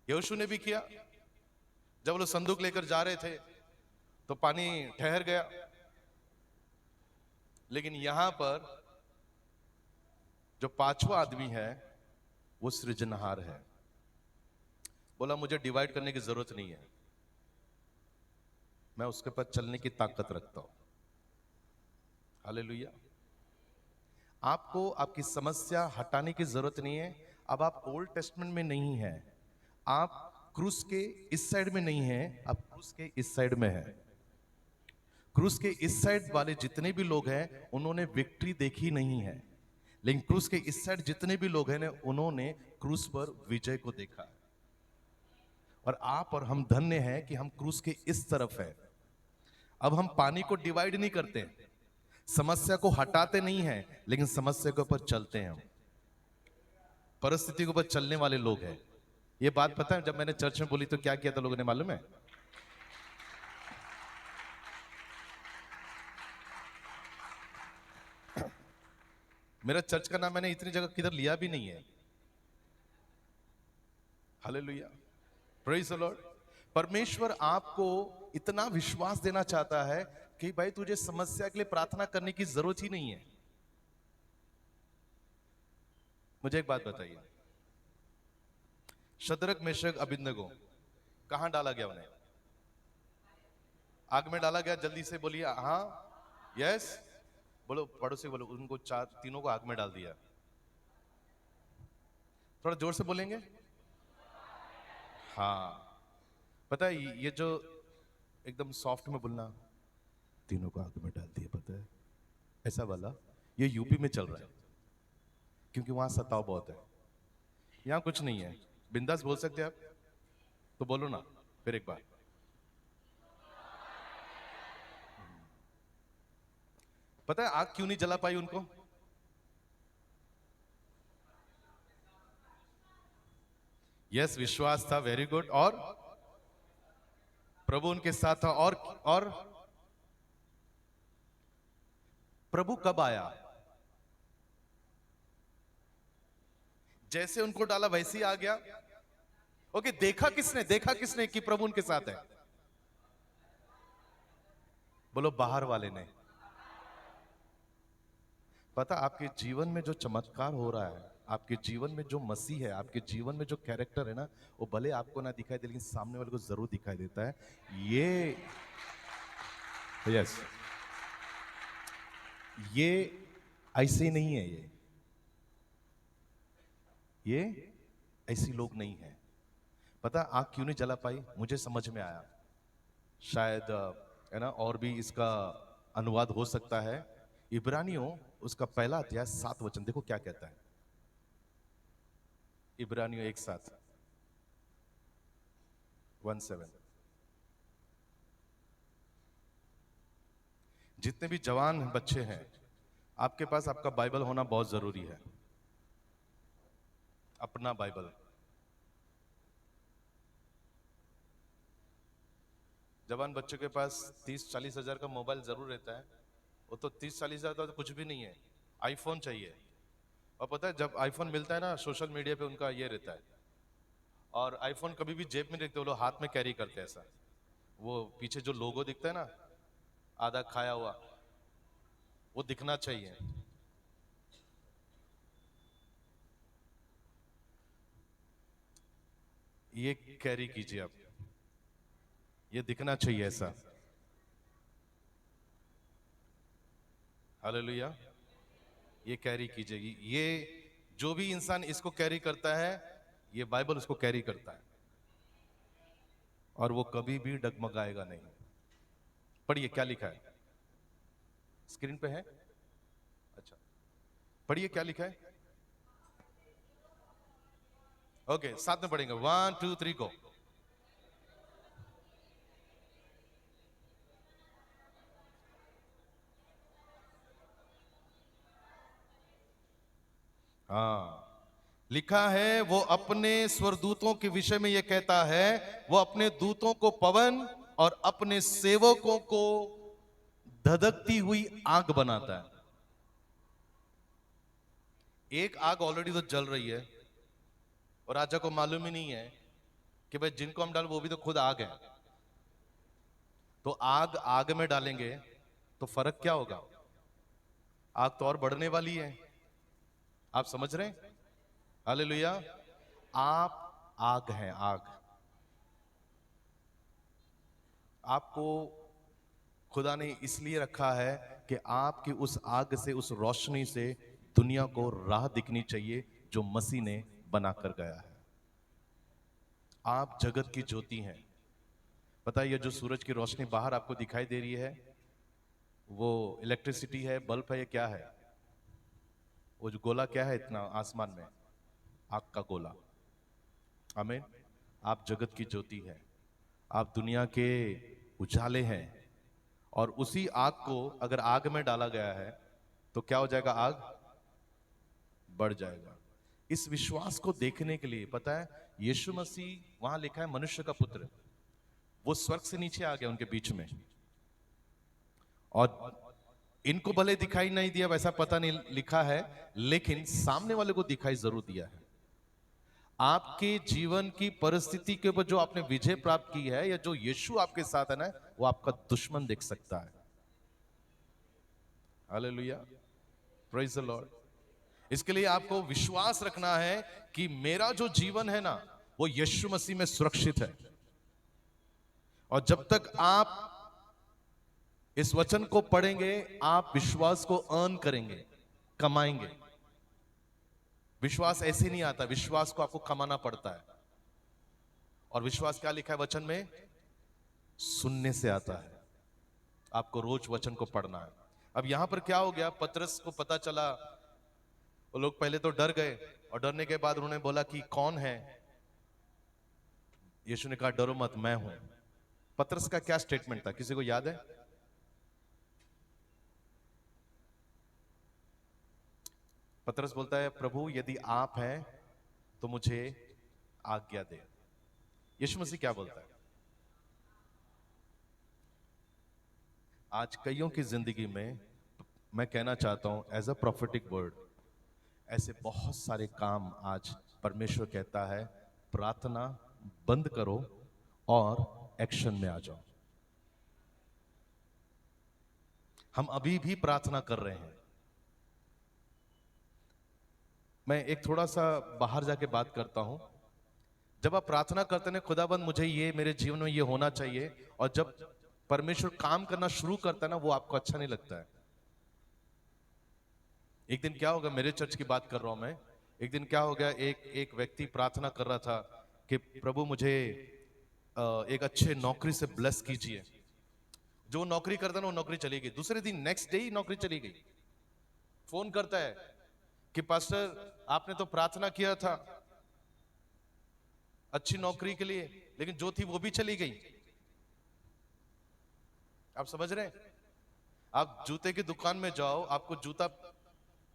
यहोशू ने भी किया। जब वो लोग संदूक लेकर जा रहे थे तो पानी ठहर गया। लेकिन यहां पर जो 5वां आदमी है वो सृजनहार है। बोला मुझे डिवाइड करने की जरूरत नहीं है, मैं उसके पर चलने की ताकत रखता हूं। हालेलुया। आपको आपकी समस्या हटाने की जरूरत नहीं है। अब आप ओल्ड टेस्टमेंट में नहीं हैं, आप क्रूस के इस साइड में नहीं हैं, आप क्रूस के इस साइड में हैं। क्रूस के इस साइड वाले जितने भी लोग हैं उन्होंने विक्ट्री देखी नहीं है, लेकिन क्रूस के इस साइड जितने भी लोग हैं उन्होंने क्रूस पर विजय को देखा। और आप और हम धन्य हैं कि हम क्रूस के इस तरफ हैं। अब हम पानी को डिवाइड नहीं करते, समस्या को हटाते नहीं हैं, लेकिन समस्या के ऊपर चलते हैं। हम परिस्थिति के ऊपर चलने वाले लोग हैं। ये बात पता है, जब मैंने चर्च में बोली तो क्या किया था लोगों ने मालूम है? मेरा चर्च का नाम मैंने इतनी जगह किधर लिया भी नहीं है। Hallelujah, praise the Lord. परमेश्वर आपको इतना विश्वास देना चाहता है कि भाई तुझे समस्या के लिए प्रार्थना करने की जरूरत ही नहीं है। मुझे एक बात बताइए, शद्रक मेशक अबेदनगो कहां डाला गया? उन्हें आग में डाला गया। जल्दी से बोलिए हाँ, यस। बोलो, पड़ोसी बोलो, उनको तीनों को आग में डाल दिया। थोड़ा जोर से बोलेंगे। हाँ, पता है ये जो एकदम सॉफ्ट में बोलना, तीनों को आग में डाल दिया, पता है ऐसा वाला, ये यूपी में चल रहा है, क्योंकि वहां सताव बहुत है। यहां कुछ नहीं है, बिंदास बोल सकते हैं आप, तो बोलो ना फिर एक बार। पता है आग क्यों नहीं जला पाई उनको? यस, विश्वास था, वेरी गुड। और प्रभु उनके साथ था। और प्रभु कब आया? जैसे उनको डाला वैसे ही आ गया। ओके, देखा किसने? देखा किसने कि प्रभु उनके साथ है? बोलो, बाहर वाले ने। पता, आपके जीवन में जो चमत्कार हो रहा है, आपके जीवन में जो मसीह है, आपके जीवन में जो कैरेक्टर है ना, वो भले आपको ना दिखाई दे, लेकिन सामने वाले को जरूर दिखाई देता है। ये यस, ये ऐसे नहीं है। ये ऐसी लोग नहीं है। पता आग क्यों नहीं जला पाई? मुझे समझ में आया, शायद है ना, और भी इसका अनुवाद हो सकता है। इब्रानियों उसका पहला अध्याय 7 वचन देखो क्या कहता है। इब्रानियों 1:7 1:7। जितने भी जवान बच्चे हैं, आपके पास आपका बाइबल होना बहुत जरूरी है, अपना बाइबल। जवान बच्चों के पास 30-40 हजार का मोबाइल जरूर रहता है। वो तो 30-40 हजार तो कुछ भी नहीं है, आईफोन चाहिए। और पता है जब आईफोन मिलता है ना, सोशल मीडिया पे उनका ये रहता है, और आईफोन कभी भी जेब में रखते, वो लोग हाथ में कैरी करते हैं ऐसा। वो पीछे जो लोगो दिखता है ना, आधा खाया हुआ, वो दिखना चाहिए। ये कैरी कीजिए आप, ये दिखना चाहिए ऐसा। हालेलुया। ये कैरी कीजिए। ये जो भी इंसान इसको कैरी करता है, ये बाइबल उसको कैरी करता है, और वो कभी भी डगमगाएगा नहीं। पढ़िए क्या लिखा है, स्क्रीन पे है। अच्छा, पढ़िए क्या लिखा है। ओके, साथ में पढ़ेंगे। 1 2 3 गो। हाँ, लिखा है, वो अपने स्वरदूतों के विषय में ये कहता है, वो अपने दूतों को पवन और अपने सेवकों को धधकती हुई आग बनाता है। एक आग ऑलरेडी तो जल रही है, और राजा को मालूम ही नहीं है कि भाई जिनको हम डाल वो भी तो खुद आग है। तो आग आग में डालेंगे तो फर्क क्या होगा? आग तो और बढ़ने वाली है। आप समझ रहे हैं? हालेलुया। आप आग हैं, आग। आपको खुदा ने इसलिए रखा है कि आपकी उस आग से, उस रोशनी से दुनिया को राह दिखनी चाहिए जो मसीह ने बनाकर गया है। आप जगत की ज्योति हैं। पता है, ये जो सूरज की रोशनी बाहर आपको दिखाई दे रही है, वो इलेक्ट्रिसिटी है, बल्ब है, ये क्या है? वो जो गोला क्या है इतना आसमान में? आग का गोला। आमीन। आप जगत की ज्योति है, आप दुनिया के उजाले हैं। और उसी आग को अगर आग में डाला गया है तो क्या हो जाएगा? आग बढ़ जाएगा। इस विश्वास को देखने के लिए, पता है, यीशु मसीह, वहां लिखा है मनुष्य का पुत्र, वो स्वर्ग से नीचे आ गया उनके बीच में। और इनको भले दिखाई नहीं दिया, वैसा पता नहीं लिखा है, लेकिन सामने वाले को दिखाई जरूर दिया है। आपके जीवन की परिस्थिति के ऊपर जो आपने विजय प्राप्त की है, या जो यीशु आपके साथ है ना, वो आपका दुश्मन देख सकता है। Hallelujah, praise the Lord. इसके लिए आपको विश्वास रखना है कि मेरा जो जीवन है ना, वो यीशु मसीह में सुरक्षित है। और जब तक आप इस वचन को पढ़ेंगे, आप विश्वास को अर्न करेंगे, कमाएंगे। विश्वास ऐसे नहीं आता, विश्वास को आपको कमाना पड़ता है। और विश्वास क्या लिखा है वचन में? सुनने से आता है। आपको रोज वचन को पढ़ना है। अब यहां पर क्या हो गया, पतरस को पता चला, वो लोग पहले तो डर गए, और डरने के बाद उन्होंने बोला कि कौन है? यीशु ने कहा, डरो मत, मैं हूं। पतरस का क्या स्टेटमेंट था, किसी को याद है? पतरस बोलता है, प्रभु यदि आप हैं तो मुझे आज्ञा दे। यीशु मसीह क्या बोलता है? आज कईयों की जिंदगी में मैं कहना चाहता हूं एज अ प्रोफेटिक वर्ड, ऐसे बहुत सारे काम आज परमेश्वर कहता है, प्रार्थना बंद करो और एक्शन में आ जाओ। हम अभी भी प्रार्थना कर रहे हैं। मैं एक थोड़ा सा बाहर जाके बात करता हूं। जब आप प्रार्थना करते हैं, खुदाबंद मुझे ये, मेरे जीवन में ये होना चाहिए, और जब परमेश्वर काम करना शुरू करता है ना, वो आपको अच्छा नहीं लगता है। एक दिन क्या होगा, मेरे चर्च की बात कर रहा हूं मैं, एक दिन क्या हो गया, एक व्यक्ति प्रार्थना कर रहा था कि प्रभु मुझे एक अच्छे नौकरी से ब्लेस कीजिए। जो नौकरी करता ना, वो नौकरी चली गई। दूसरे दिन नेक्स्ट डे ही नौकरी चली गई। फोन करता है कि पास्टर आपने तो प्रार्थना किया था अच्छी नौकरी के लिए, लेकिन जो थी वो भी चली गई। आप समझ रहे हैं? आप जूते की दुकान में जाओ, आपको जूता,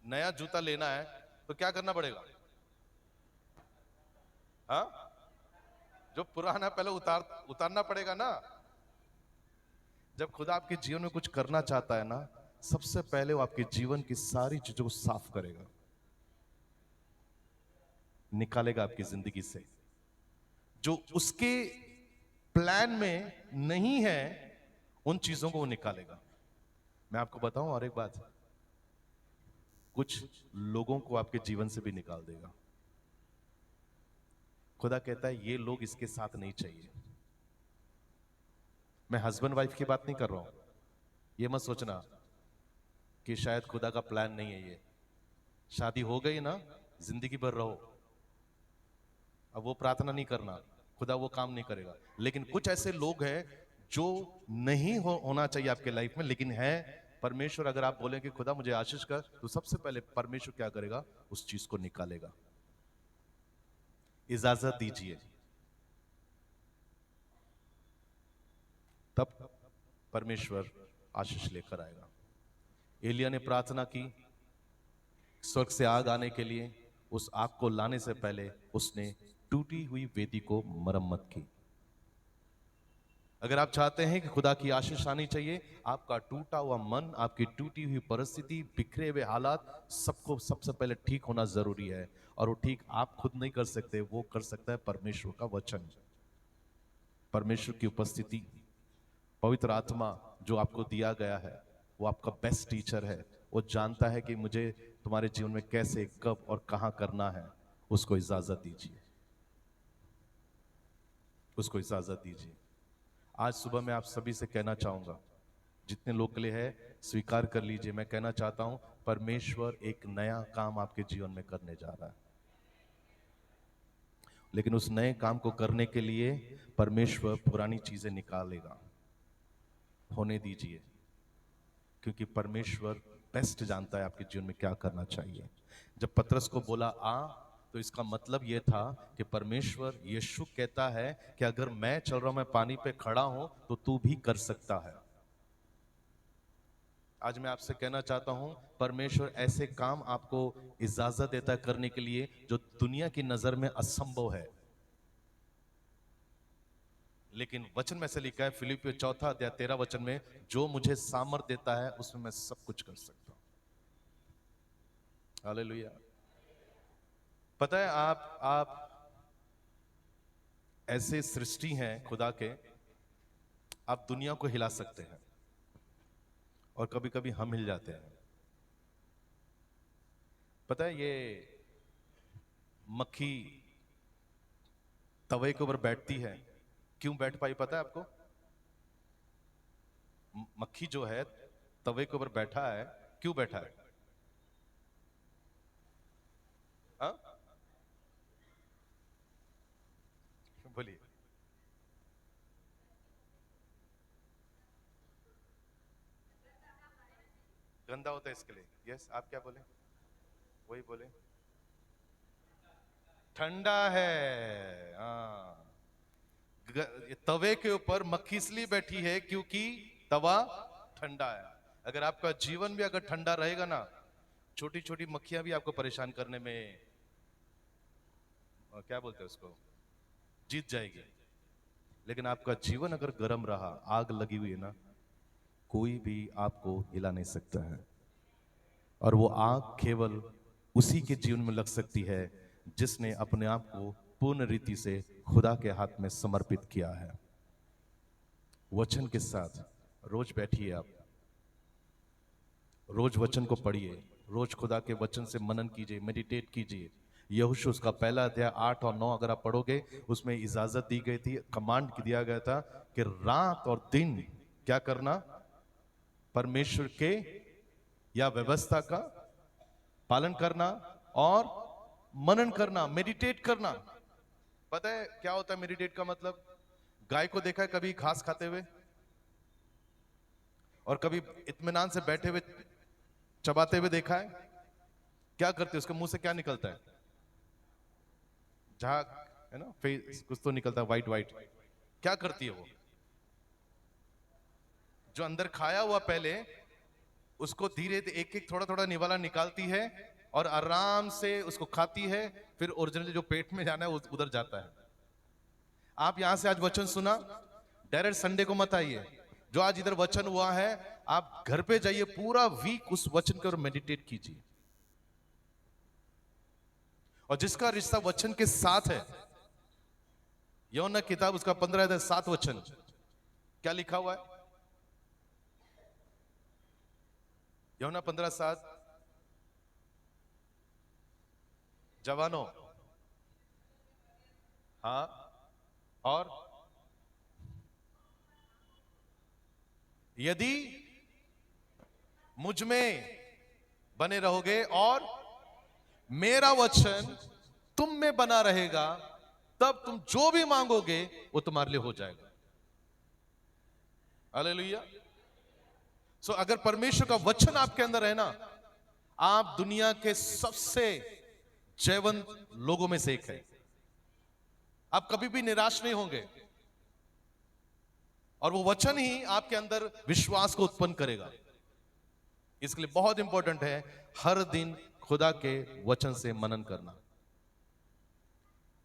नया जूता लेना है तो क्या करना पड़ेगा? हाँ, जो पुराना पहले उतारना पड़ेगा ना। जब खुदा आपके जीवन में कुछ करना चाहता है ना, सबसे पहले वो आपके जीवन की सारी चीजों को साफ करेगा, निकालेगा आपकी जिंदगी से जो उसके प्लान में नहीं है, उन चीजों को वो निकालेगा। मैं आपको बताऊं और एक बात, कुछ लोगों को आपके जीवन से भी निकाल देगा। खुदा कहता है ये लोग इसके साथ नहीं चाहिए। मैं हस्बैंड वाइफ की बात नहीं कर रहा हूं, ये मत सोचना कि शायद खुदा का प्लान नहीं है ये। शादी हो गई ना, जिंदगी भर रहो, अब वो प्रार्थना नहीं करना, खुदा वो काम नहीं करेगा। लेकिन कुछ ऐसे लोग हैं जो नहीं होना चाहिए आपके लाइफ में, लेकिन है। परमेश्वर अगर आप बोलें कि खुदा मुझे आशीष कर, तो सबसे पहले परमेश्वर क्या करेगा? उस चीज को निकालेगा। इजाजत दीजिए, तब परमेश्वर आशीष लेकर आएगा। एलिया ने प्रार्थना की स्वर्ग से आग आने के लिए। उस आग को लाने से पहले उसने टूटी हुई वेदी को मरम्मत की। अगर आप चाहते हैं कि खुदा की आशीष आनी चाहिए, आपका टूटा हुआ मन, आपकी टूटी हुई परिस्थिति, बिखरे हुए हालात, सबको सबसे पहले ठीक होना जरूरी है। और वो ठीक आप खुद नहीं कर सकते, वो कर सकता है परमेश्वर का वचन, परमेश्वर की उपस्थिति, पवित्र आत्मा जो आपको दिया गया है। वो आपका बेस्ट टीचर है। वो जानता है कि मुझे तुम्हारे जीवन में कैसे, कब और कहां करना है। उसको इजाजत दीजिए, उसको इजाजत दीजिए। आज सुबह मैं आप सभी से कहना चाहूंगा, जितने लोग के लिए है स्वीकार कर लीजिए। मैं कहना चाहता हूं परमेश्वर एक नया काम आपके जीवन में करने जा रहा है, लेकिन उस नए काम को करने के लिए परमेश्वर पुरानी चीजें निकालेगा। होने दीजिए, क्योंकि परमेश्वर बेस्ट जानता है आपके जीवन में क्या करना चाहिए। जब पतरस को बोला आ, तो इसका मतलब यह था कि परमेश्वर, यीशु कहता है कि अगर मैं चल रहा हूं, मैं पानी पे खड़ा हूं, तो तू भी कर सकता है। आज मैं आपसे कहना चाहता हूं, परमेश्वर ऐसे काम आपको इजाजत देता है करने के लिए जो दुनिया की नजर में असंभव है। लेकिन वचन में से लिखा है फिलिपियों 4 अध्याय 13 वचन में, जो मुझे सामर्थ देता है उसमें मैं सब कुछ कर सकता हूं। हालेलुया। पता है आप ऐसे सृष्टि हैं खुदा के, आप दुनिया को हिला सकते हैं, और कभी कभी हम हिल जाते हैं। पता है ये मक्खी तवे के ऊपर बैठती है, क्यों बैठ पाई पता है आपको? मक्खी जो है तवे के ऊपर बैठा है, क्यों बैठा है? हाँ, बोलिए। गंदा होता है इसके लिए। यस, आप क्या बोले? वही बोले, ठंडा है। हाँ, तवे के ऊपर मक्खी इसलिए बैठी है क्योंकि तवा ठंडा है। अगर आपका जीवन भी अगर ठंडा रहेगा ना, छोटी छोटी मक्खियां भी आपको परेशान करने में, क्या बोलते हैं उसको, जीत जाएगी। लेकिन आपका जीवन अगर गर्म रहा, आग लगी हुई है ना, कोई भी आपको हिला नहीं सकता है। और वो आग केवल उसी के जीवन में लग सकती है जिसने अपने आप को पूर्ण रीति से खुदा के हाथ में समर्पित किया है। वचन के साथ रोज बैठिए, आप रोज वचन को पढ़िए, रोज खुदा के वचन से मनन कीजिए, मेडिटेट कीजिए। यहोशू उसका 1 अध्याय 8 और 9 अगर आप पढ़ोगे, उसमें इजाजत दी गई थी, कमांड दिया गया था कि रात और दिन क्या करना? परमेश्वर के या व्यवस्था का पालन करना और मनन करना, मेडिटेट करना। पता है क्या होता है मेडिटेट का मतलब? गाय को देखा है कभी घास खाते हुए, और कभी इत्मीनान से बैठे हुए चबाते हुए देखा है? क्या करती है? उसके मुंह से क्या निकलता है? झाग, है ना, फेस कुछ तो निकलता है, वाइट वाइट। क्या करती है वो? जो अंदर खाया हुआ पहले, उसको धीरे धीरे एक एक थोड़ा थोड़ा निवाला निकालती है और आराम से उसको खाती है, फिर ओरिजिनली जो पेट में जाना है वो उधर जाता है। आप यहां से आज वचन सुना, डायरेक्ट संडे को मत आइए। जो आज इधर वचन हुआ है, आप घर पे जाइए, पूरा वीक उस वचन के ऊपर मेडिटेट कीजिए। और जिसका रिश्ता वचन के साथ है, यूहन्ना किताब उसका 15:7 वचन, क्या लिखा हुआ है? यूहन्ना 15:7, जवानों, हाँ, और यदि मुझ में बने रहोगे और मेरा वचन तुम में बना रहेगा, तब तुम जो भी मांगोगे वो तुम्हारे लिए हो जाएगा। हालेलुया। सो अगर परमेश्वर का वचन आपके अंदर है ना, आप दुनिया के सबसे जयवंत लोगों में से एक है। आप कभी भी निराश नहीं होंगे, और वो वचन ही आपके अंदर विश्वास को उत्पन्न करेगा। इसके लिए बहुत इंपॉर्टेंट है हर दिन खुदा के वचन से मनन करना।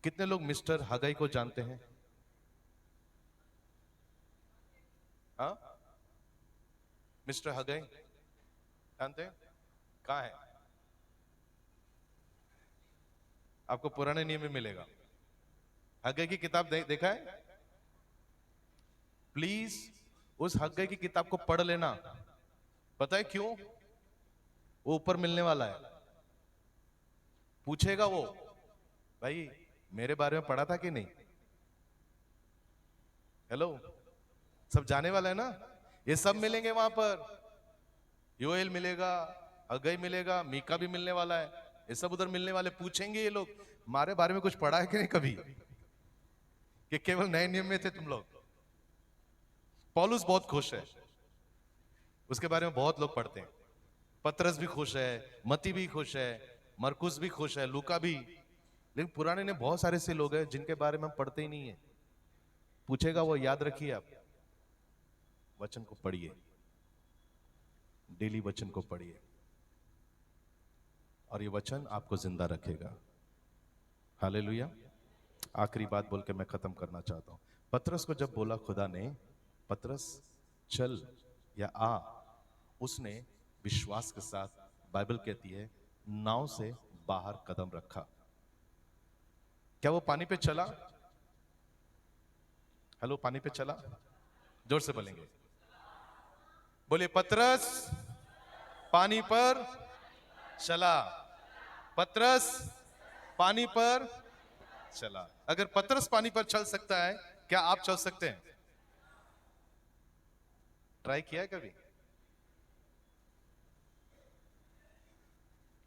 कितने लोग मिस्टर हगाई को जानते हैं? हाँ, मिस्टर हगाई जानते हैं? कहां है? आपको पुराने नियम में मिलेगा। हगाई की किताब देखा है? प्लीज उस हगाई की किताब को पढ़ लेना। पता है क्यों? वो ऊपर मिलने वाला है। पूछेगा वो, भाई मेरे बारे में पढ़ा था कि नहीं? हेलो, सब जाने वाला है ना? ये सब मिलेंगे वहां पर। योएल मिलेगा, हगाई मिलेगा, मीका भी मिलने वाला है। ये सब उधर मिलने वाले। पूछेंगे ये लोग, हमारे बारे में कुछ पढ़ा है कि नहीं कभी? कि केवल नए नियम में थे तुम लोग? पौलुस बहुत खुश है, उसके बारे में बहुत लोग पढ़ते हैं। पतरस भी खुश है, मती भी खुश है, मरकुस भी खुश है, लूका भी। लेकिन पुराने ने बहुत सारे से लोग हैं जिनके बारे में हम पढ़ते ही नहीं है। पूछेगा वो, याद रखिए आप वचन को पढ़िए, डेली वचन को पढ़िए, और ये वचन आपको जिंदा रखेगा। हालेलुया। आखिरी बात बोल के मैं खत्म करना चाहता हूं। पतरस को जब बोला खुदा ने, पतरस चल या आ, उसने विश्वास के साथ, बाइबल कहती है, नाव से बाहर कदम रखा। क्या वो पानी पे चला? हेलो, पानी पे चला? जोर से बोलेंगे, बोलिए, पतरस पानी पर चला। पतरस पानी पर चला। अगर पतरस पानी पर चल सकता है, क्या आप चल सकते हैं? ट्राई किया है कभी?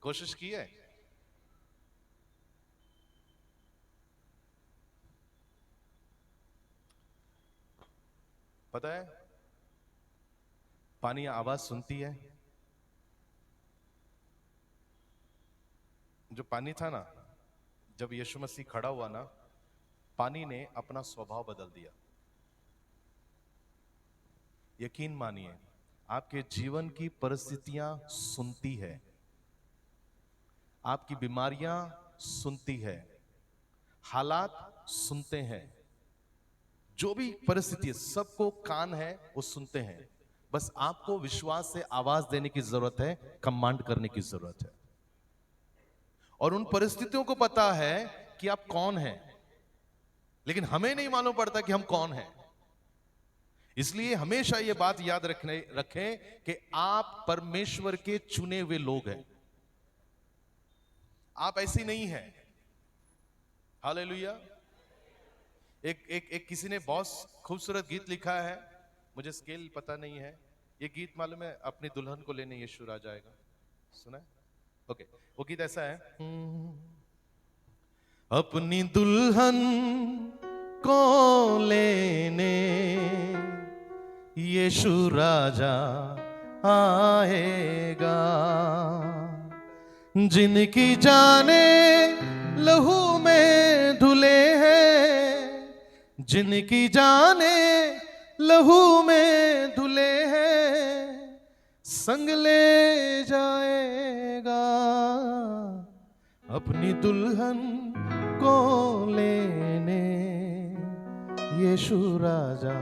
कोशिश की है? पता है, पानी आवाज सुनती है। जो पानी था ना, जब यीशु मसीह खड़ा हुआ ना, पानी ने अपना स्वभाव बदल दिया। यकीन मानिए, आपके जीवन की परिस्थितियां सुनती है, आपकी बीमारियां सुनती है, हालात सुनते हैं, जो भी परिस्थिति है, सबको कान है, वो सुनते हैं। बस आपको विश्वास से आवाज देने की जरूरत है, कमांड करने की जरूरत है। और उन परिस्थितियों को पता है कि आप कौन हैं, लेकिन हमें नहीं मालूम पड़ता कि हम कौन हैं। इसलिए हमेशा यह बात याद रखें कि आप परमेश्वर के चुने हुए लोग हैं। आप ऐसी नहीं हैं। हालेलुया। एक किसी ने बहुत खूबसूरत गीत लिखा है, मुझे स्केल पता नहीं है। ये गीत मालूम है, अपनी दुल्हन को लेने यीशु आ जाएगा। सुना है? ओके, वो गीत ऐसा है, अपनी दुल्हन को लेने यीशु राजा आएगा, जिनकी जाने लहू में धुले हैं, जिनकी जाने लहू में धुले हैं, संग ले जाएगा अपनी दुल्हन को लेने, यीशु राजा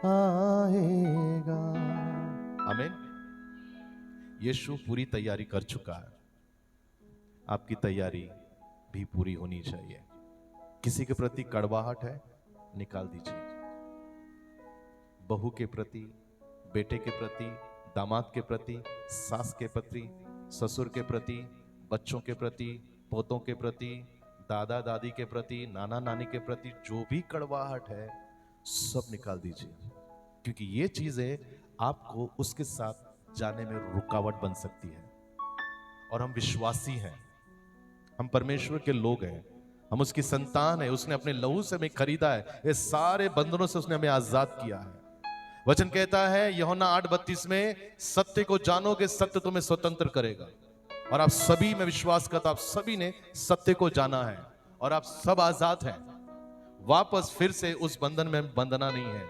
आएगा। आमीन। यीशु पूरी तैयारी कर चुका है, आपकी तैयारी भी पूरी होनी चाहिए। किसी के प्रति कड़वाहट है, निकाल दीजिए। बहू के प्रति, बेटे के प्रति, दामाद के प्रति, सास के प्रति, ससुर के प्रति, बच्चों के प्रति, पोतों के प्रति, दादा दादी के प्रति, नाना नानी के प्रति जो भी कड़वाहट है सब निकाल दीजिए, क्योंकि ये चीजें आपको उसके साथ जाने में रुकावट बन सकती है। और हम विश्वासी हैं, हम परमेश्वर के लोग हैं, हम उसकी संतान है, उसने अपने लहू से हमें खरीदा है, ये सारे बंधनों से उसने हमें आजाद किया है। वचन कहता है यूहन्ना 8:32 में, सत्य को जानोगे, सत्य तुम्हें स्वतंत्र करेगा। और आप सभी में विश्वास करता, आप सभी ने सत्य को जाना है और आप सब आजाद हैं। वापस फिर से उस बंधन में बंधना नहीं है।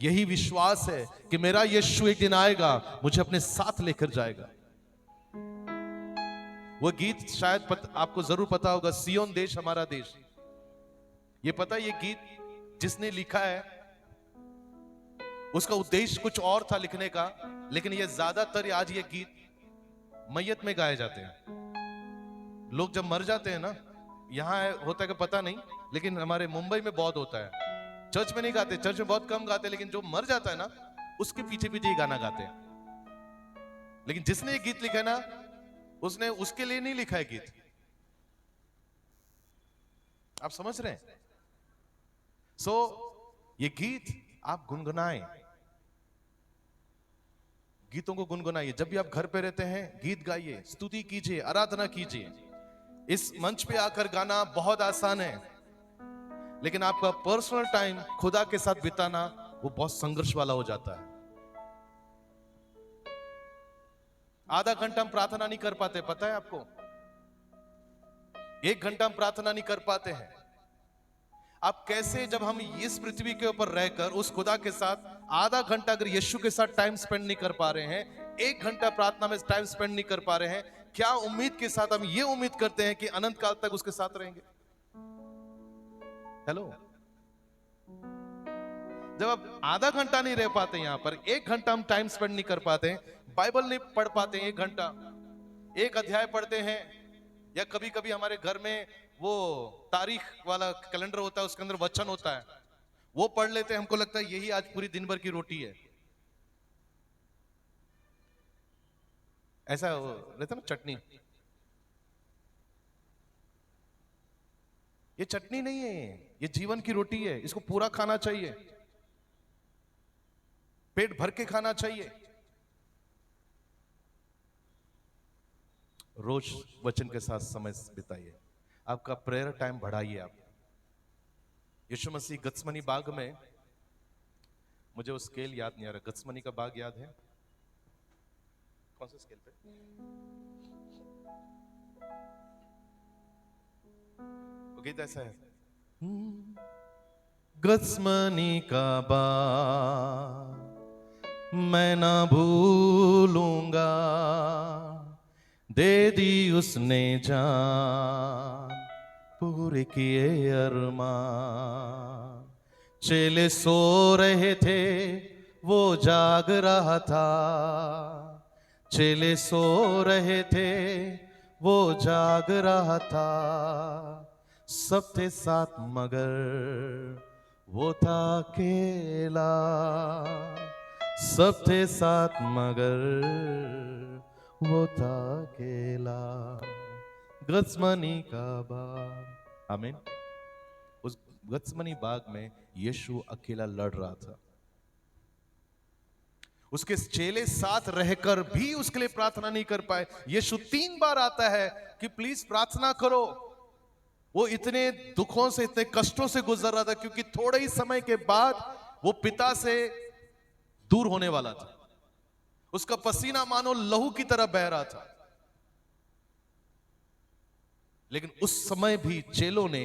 यही विश्वास है कि मेरा यीशु एक दिन आएगा, मुझे अपने साथ लेकर जाएगा। वो गीत शायद आपको जरूर पता होगा, सियोन देश हमारा देश। ये पता है ये गीत जिसने लिखा है उसका उद्देश्य कुछ और था लिखने का, लेकिन ये ज्यादातर आज ये गीत मैयत में गाए जाते हैं। लोग जब मर जाते हैं ना, यहां होता है कि पता नहीं, लेकिन हमारे मुंबई में बहुत होता है। चर्च में नहीं गाते, चर्च में बहुत कम गाते, लेकिन जो मर जाता है ना उसके पीछे पीछे ये गाना गाते हैं। लेकिन जिसने ये गीत लिखा है ना, उसने उसके लिए नहीं लिखा है गीत। आप समझ रहे हैं? ये गीत आप गुनगुनाएं, गीतों को गुनगुनाइए। जब भी आप घर पे रहते हैं गीत गाइए, स्तुति कीजिए, आराधना कीजिए। इस मंच पे आकर गाना बहुत आसान है, लेकिन आपका पर्सनल टाइम खुदा के साथ बिताना वो बहुत संघर्ष वाला हो जाता है। आधा घंटा हम प्रार्थना नहीं कर पाते, पता है आपको? 1 घंटा हम प्रार्थना नहीं कर पाते हैं। आप कैसे, जब हम इस पृथ्वी के ऊपर रहकर उस खुदा के साथ आधा घंटा अगर यीशु के साथ टाइम स्पेंड नहीं कर पा रहे हैं, 1 घंटा प्रार्थना में टाइम स्पेंड नहीं कर पा रहे हैं, क्या उम्मीद के साथ हम ये उम्मीद करते हैं कि अनंत काल तक उसके साथ रहेंगे? हेलो, जब आप आधा घंटा नहीं रह पाते यहां पर, 1 घंटा हम टाइम स्पेंड नहीं कर पाते, बाइबल नहीं पढ़ पाते 1 घंटा, 1 अध्याय पढ़ते हैं, या कभी कभी हमारे घर में वो तारीख वाला कैलेंडर होता है, उसके अंदर वचन होता है, वो पढ़ लेते हैं, हमको लगता है यही आज पूरी दिन भर की रोटी है। ऐसा रहता ना चटनी, ये चटनी नहीं है, ये जीवन की रोटी है। इसको पूरा खाना चाहिए, पेट भर के खाना चाहिए। रोज वचन के साथ समय बिताइए, आपका प्रेयर टाइम बढ़ाइए। आप यीशु मसीह गत्समनी बाग में, मुझे वो स्केल याद नहीं आ रहा, गत्समनी का बाग याद है? कौन सा स्केल पे? वो गीत ऐसा है, गत्समनी का बाग मैं ना भूलूंगा, दे दी उसने जान, पूरे किए अरमान। चेले सो रहे थे, वो जाग रहा था, चेले सो रहे थे, वो जाग रहा था, सब थे साथ मगर वो था अकेला, सब थे साथ मगर वो था अकेला। गत्समनी का बाग, आमीन। उस गत्समनी बाग में यीशु अकेला लड़ रहा था, उसके चेले साथ रहकर भी उसके लिए प्रार्थना नहीं कर पाए। यीशु 3 बार आता है कि प्लीज प्रार्थना करो। वो इतने दुखों से, इतने कष्टों से गुजर रहा था, क्योंकि थोड़े ही समय के बाद वो पिता से दूर होने वाला था। उसका पसीना मानो लहू की तरह बह रहा था। लेकिन उस समय भी चेलों ने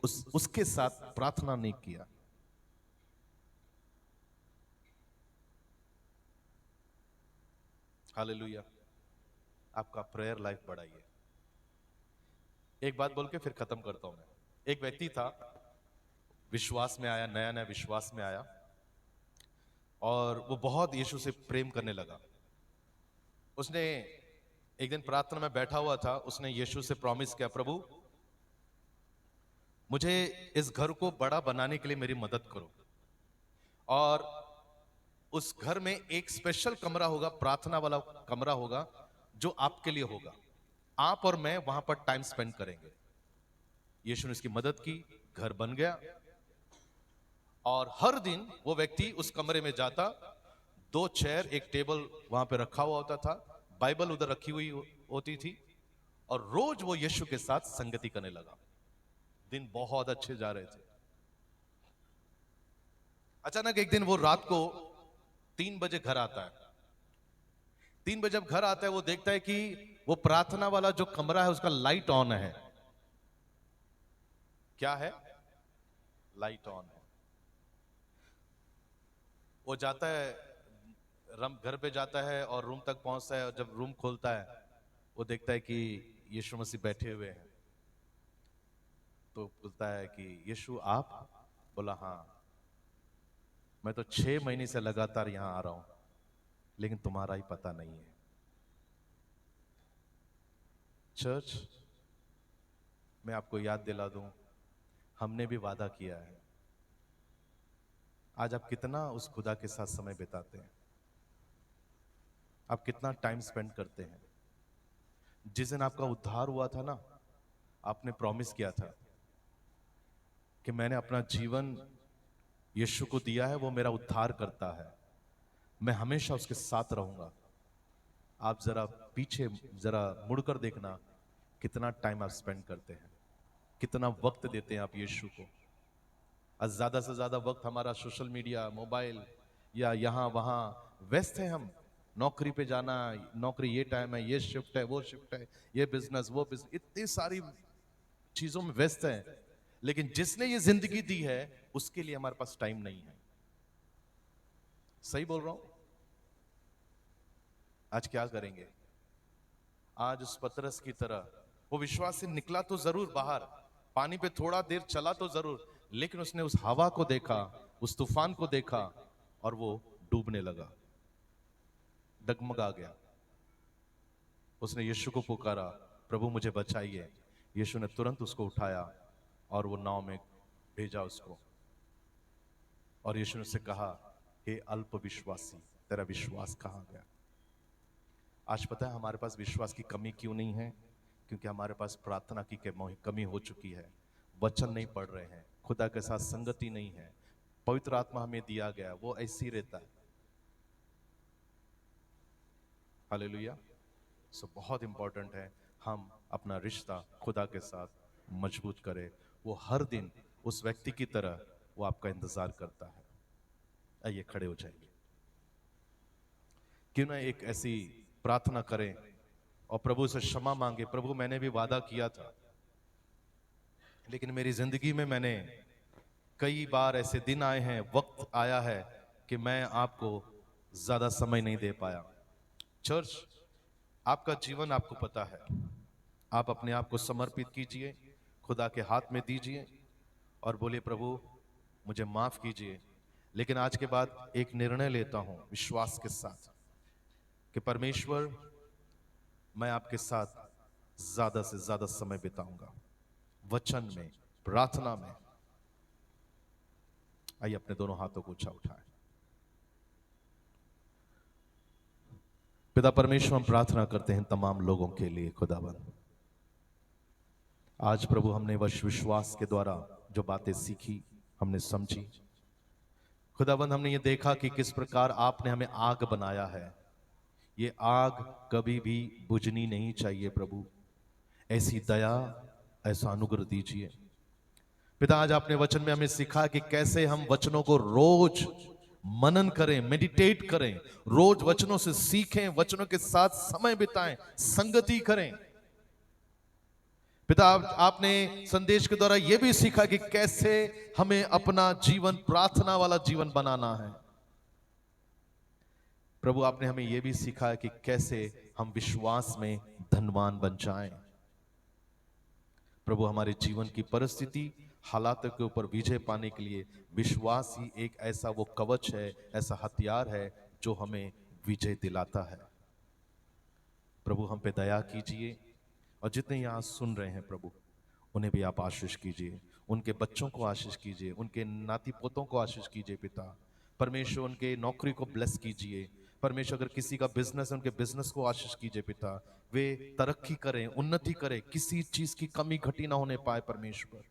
उसके साथ प्रार्थना नहीं किया। हालेलुया। आपका प्रेयर लाइफ बढ़ाइए। एक बात बोल के फिर खत्म करता हूं मैं। एक व्यक्ति था, विश्वास में आया, नया नया विश्वास में आया, और वो बहुत यीशु से प्रेम करने लगा। उसने एक दिन प्रार्थना में बैठा हुआ था, उसने यीशु से प्रॉमिस किया, प्रभु मुझे इस घर को बड़ा बनाने के लिए मेरी मदद करो, और उस घर में एक स्पेशल कमरा होगा, प्रार्थना वाला कमरा होगा, जो आपके लिए होगा। आप और मैं वहां पर टाइम स्पेंड करेंगे। यीशु ने इसकी मदद की, घर बन गया, और हर दिन वो व्यक्ति उस कमरे में जाता, 2 चेयर, एक टेबल वहां पे रखा हुआ होता था, बाइबल उधर रखी हुई होती थी, और रोज वो यीशु के साथ संगति करने लगा। दिन बहुत अच्छे जा रहे थे। अचानक एक दिन वो रात को 3 बजे घर आता है। 3 बजे जब घर आता है, वो देखता है कि वो प्रार्थना वाला जो कमरा है उसका लाइट ऑन है। क्या है? लाइट ऑन है। वो जाता है, घर पे जाता है और रूम तक पहुंचता है, और जब रूम खोलता है वो देखता है कि यीशु मसीह बैठे हुए हैं। तो बोलता है कि यीशु आप? बोला हाँ, मैं तो 6 महीने से लगातार यहां आ रहा हूं, लेकिन तुम्हारा ही पता नहीं है। चर्च, मैं आपको याद दिला दूं, हमने भी वादा किया है। आज आप कितना उस खुदा के साथ समय बिताते हैं? आप कितना टाइम स्पेंड करते हैं? जिस दिन आपका उद्धार हुआ था ना, आपने प्रॉमिस किया था कि मैंने अपना जीवन यीशु को दिया है, वो मेरा उद्धार करता है, मैं हमेशा उसके साथ रहूंगा। आप जरा पीछे जरा मुड़कर देखना, कितना टाइम आप स्पेंड करते हैं, कितना वक्त देते हैं आप यीशु को। आज ज्यादा से ज्यादा वक्त हमारा सोशल मीडिया, मोबाइल या यहां वहां व्यस्त है। हम नौकरी पे जाना, नौकरी ये टाइम है, ये शिफ्ट है, वो शिफ्ट है, ये बिजनेस, वो बिजनेस, इतनी सारी चीजों में व्यस्त है। लेकिन जिसने ये जिंदगी दी है, उसके लिए हमारे पास टाइम नहीं है। सही बोल रहा हूं? आज क्या करेंगे? आज उस पतरस की तरह वो विश्वास से निकला तो जरूर बाहर, पानी पे थोड़ा देर चला तो जरूर, लेकिन उसने उस हवा को देखा, उस तूफान को देखा, और वो डूबने लगा, डगमगा गया। उसने यीशु को पुकारा, प्रभु मुझे बचाइए। यीशु ने तुरंत उसको उठाया और वो नाव में भेजा उसको, और यीशु ने उससे कहा, हे अल्प विश्वासी, तेरा विश्वास कहां गया? आज पता है हमारे पास विश्वास की कमी क्यों नहीं है? क्योंकि हमारे पास प्रार्थना की कमी हो चुकी है। वचन नहीं पढ़ रहे हैं, खुदा के साथ संगति नहीं है। पवित्र आत्मा हमें दिया गया, वो ऐसे ही रहता है। हालेलुया। सो बहुत इंपॉर्टेंट है हम अपना रिश्ता खुदा के साथ मजबूत करें। वो हर दिन उस व्यक्ति की तरह वो आपका इंतजार करता है। आइए खड़े हो जाइए। क्यों ना एक ऐसी प्रार्थना करें और प्रभु से क्षमा मांगे, प्रभु मैंने भी वादा किया था, लेकिन मेरी जिंदगी में मैंने कई बार ऐसे दिन आए हैं, वक्त आया है कि मैं आपको ज्यादा समय नहीं दे पाया। चर्च, आपका जीवन आपको पता है, आप अपने आप को समर्पित कीजिए, खुदा के हाथ में दीजिए और बोलिए, प्रभु मुझे माफ कीजिए, लेकिन आज के बाद एक निर्णय लेता हूं विश्वास के साथ कि परमेश्वर, मैं आपके साथ ज्यादा से ज्यादा समय बिताऊंगा, वचन में, प्रार्थना में। आइए अपने दोनों हाथों को ऊंचा उठाएं। पिता परमेश्वर, हम प्रार्थना करते हैं तमाम लोगों के लिए। खुदावन, आज प्रभु हमने विश्वास के द्वारा जो बातें सीखी, हमने समझी। खुदावन, हमने ये देखा कि किस प्रकार आपने हमें आग बनाया है। ये आग कभी भी बुझनी नहीं चाहिए। प्रभु ऐसी दया, ऐसा अनुग्रह दीजिए। पिता, आज आपने वचन में हमें सिखा कि कैसे हम वचनों को रोज मनन करें, मेडिटेट करें, रोज वचनों से सीखें, वचनों के साथ समय बिताएं, संगति करें। पिता आपने संदेश के द्वारा यह भी सीखा कि कैसे हमें अपना जीवन प्रार्थना वाला जीवन बनाना है। प्रभु आपने हमें यह भी सीखा कि कैसे हम विश्वास में धनवान बन जाएं। प्रभु हमारे जीवन की परिस्थिति हालातों के ऊपर विजय पाने के लिए विश्वास ही एक ऐसा वो कवच है, ऐसा हथियार है जो हमें विजय दिलाता है। प्रभु हम पे दया कीजिए और जितने यहां सुन रहे हैं प्रभु उन्हें भी आप आशीष कीजिए, उनके बच्चों को आशीष कीजिए, उनके नाती पोतों को आशीष कीजिए पिता परमेश्वर। उनके नौकरी को ब्लेस कीजिए परमेश्वर। अगर किसी का बिजनेस है उनके बिजनेस को आशीष कीजिए पिता। वे तरक्की करें, उन्नति करें, किसी चीज की कमी घटी ना होने पाए परमेश्वर।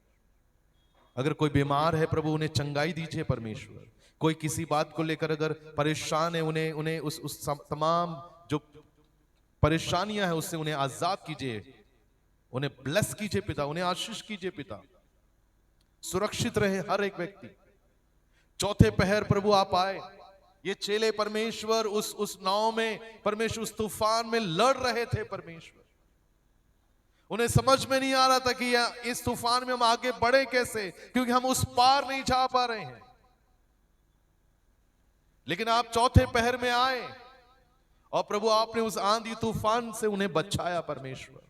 अगर कोई बीमार है प्रभु उन्हें चंगाई दीजिए परमेश्वर। कोई किसी बात को लेकर अगर परेशान है उन्हें उस तमाम जो परेशानियां हैं उससे उन्हें आजाद कीजिए, उन्हें ब्लेस कीजिए पिता, उन्हें आशीष कीजिए पिता। सुरक्षित रहे हर एक व्यक्ति। चौथे पहर प्रभु आप आए, ये चेले परमेश्वर उस नाव में परमेश्वर उस तूफान में लड़ रहे थे परमेश्वर। उन्हें समझ में नहीं आ रहा था कि इस तूफान में हम आगे बढ़े कैसे, क्योंकि हम उस पार नहीं जा पा रहे हैं। लेकिन आप चौथे पहर में आए और प्रभु आपने उस आंधी तूफान से उन्हें बचाया परमेश्वर।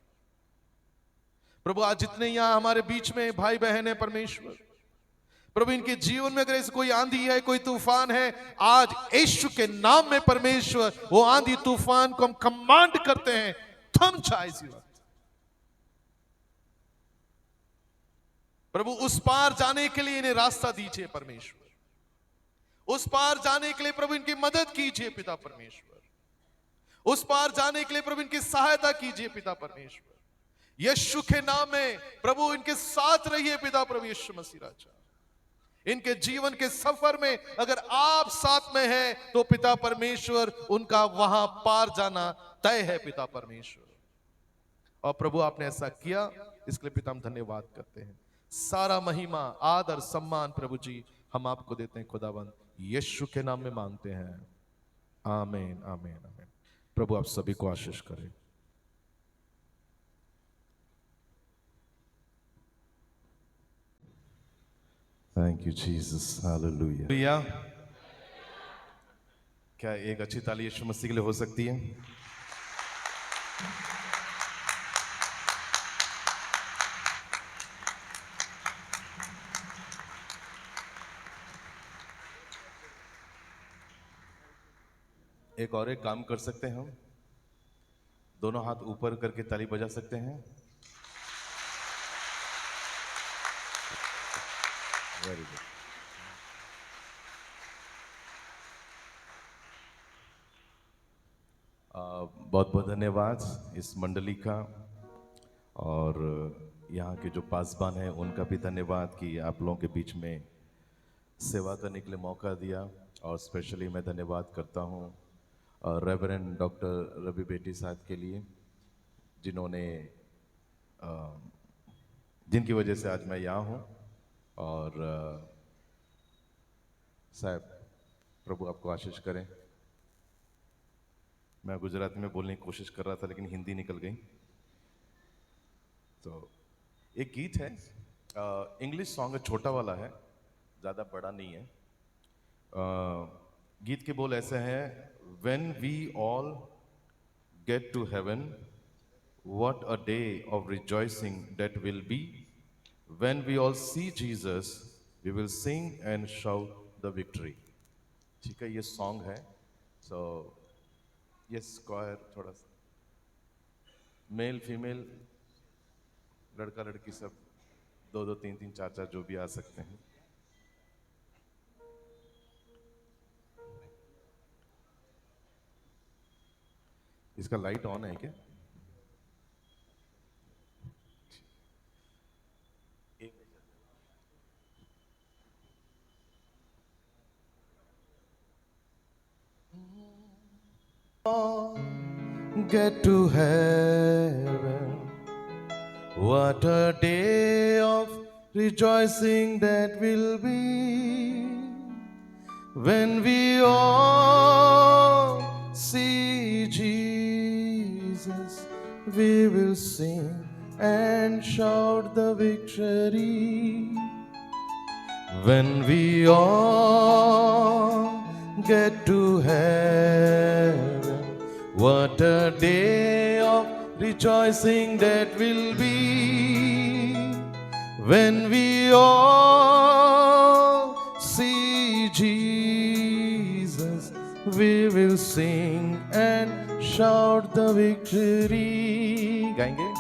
प्रभु आज जितने यहां हमारे बीच में भाई बहन है परमेश्वर, प्रभु इनके जीवन में अगर ऐसी कोई आंधी है, कोई तूफान है, आज यीशु के नाम में परमेश्वर वो आंधी तूफान को हम कमांड करते हैं, थम जाए इसी वक्त। प्रभु उस पार जाने के लिए इन्हें रास्ता दीजिए परमेश्वर। उस पार जाने के लिए प्रभु इनकी मदद कीजिए पिता परमेश्वर। उस पार जाने के लिए प्रभु इनकी सहायता कीजिए पिता परमेश्वर। यीशु के नाम में प्रभु इनके साथ रहिए पिता प्रभु यीशु मसीह राजा। इनके जीवन के सफर में अगर आप साथ में हैं तो पिता परमेश्वर उनका वहां पार जाना तय है पिता परमेश्वर। और प्रभु आपने ऐसा किया, इसके लिए पिता हम धन्यवाद करते हैं। सारा महिमा आदर सम्मान प्रभु जी हम आपको देते हैं खुदाबंद, यीशु के नाम में मांगते हैं। आमीन आमीन आमीन। प्रभु आप सभी को आशीष करें। Thank you Jesus, hallelujah. क्या एक अच्छी ताली यीशु मसीह के लिए हो सकती है? एक और एक काम कर सकते हैं हम, दोनों हाथ ऊपर करके ताली बजा सकते हैं। Very good. बहुत बहुत धन्यवाद इस मंडली का, और यहाँ के जो पासबान हैं उनका भी धन्यवाद कि आप लोगों के बीच में सेवा करने के लिए मौका दिया। और स्पेशली मैं धन्यवाद करता हूँ रेवरेंड डॉक्टर रवि बेटी साहब के लिए, जिन्होंने जिनकी वजह से आज मैं यहाँ हूँ। और साहब प्रभु आपको आशीष करें। मैं गुजराती में बोलने की कोशिश कर रहा था लेकिन हिंदी निकल गई। तो एक गीत है, इंग्लिश सॉन्ग है, छोटा वाला है, ज़्यादा बड़ा नहीं है। गीत के बोल ऐसे हैं, When we all get to heaven, what a day of rejoicing that will be. When we all see Jesus, we will sing and shout the victory. ठीक है, ये सॉन्ग है। सो ये स्क्वायर थोड़ा सा मेल फीमेल, लड़का लड़की सब 2-2 3-3 4-4 जो भी आ सकते हैं। इसका लाइट ऑन है क्या? Get to heaven, what a day of rejoicing that will be. When we all see Jesus, we will sing and shout the victory. When we all get to heaven, what a day of rejoicing that will be. When we all see Jesus, we will sing and shout the victory. गाएंगे?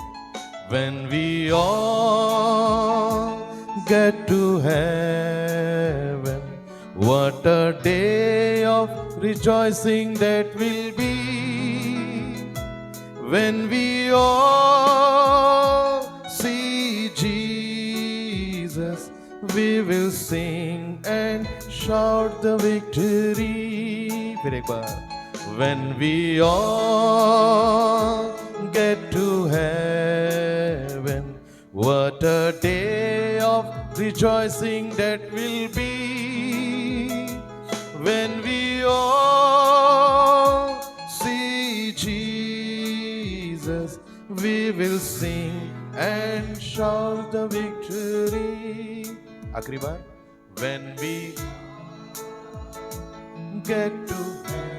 When we all get to heaven, what a day of rejoicing that will be. When we all see Jesus, we will sing and shout the victory. फिर एक बार. When we all get to heaven, what a day of rejoicing that will be. When we all see Jesus, we will sing and shout the victory. आखिरी बार. When we get to heaven,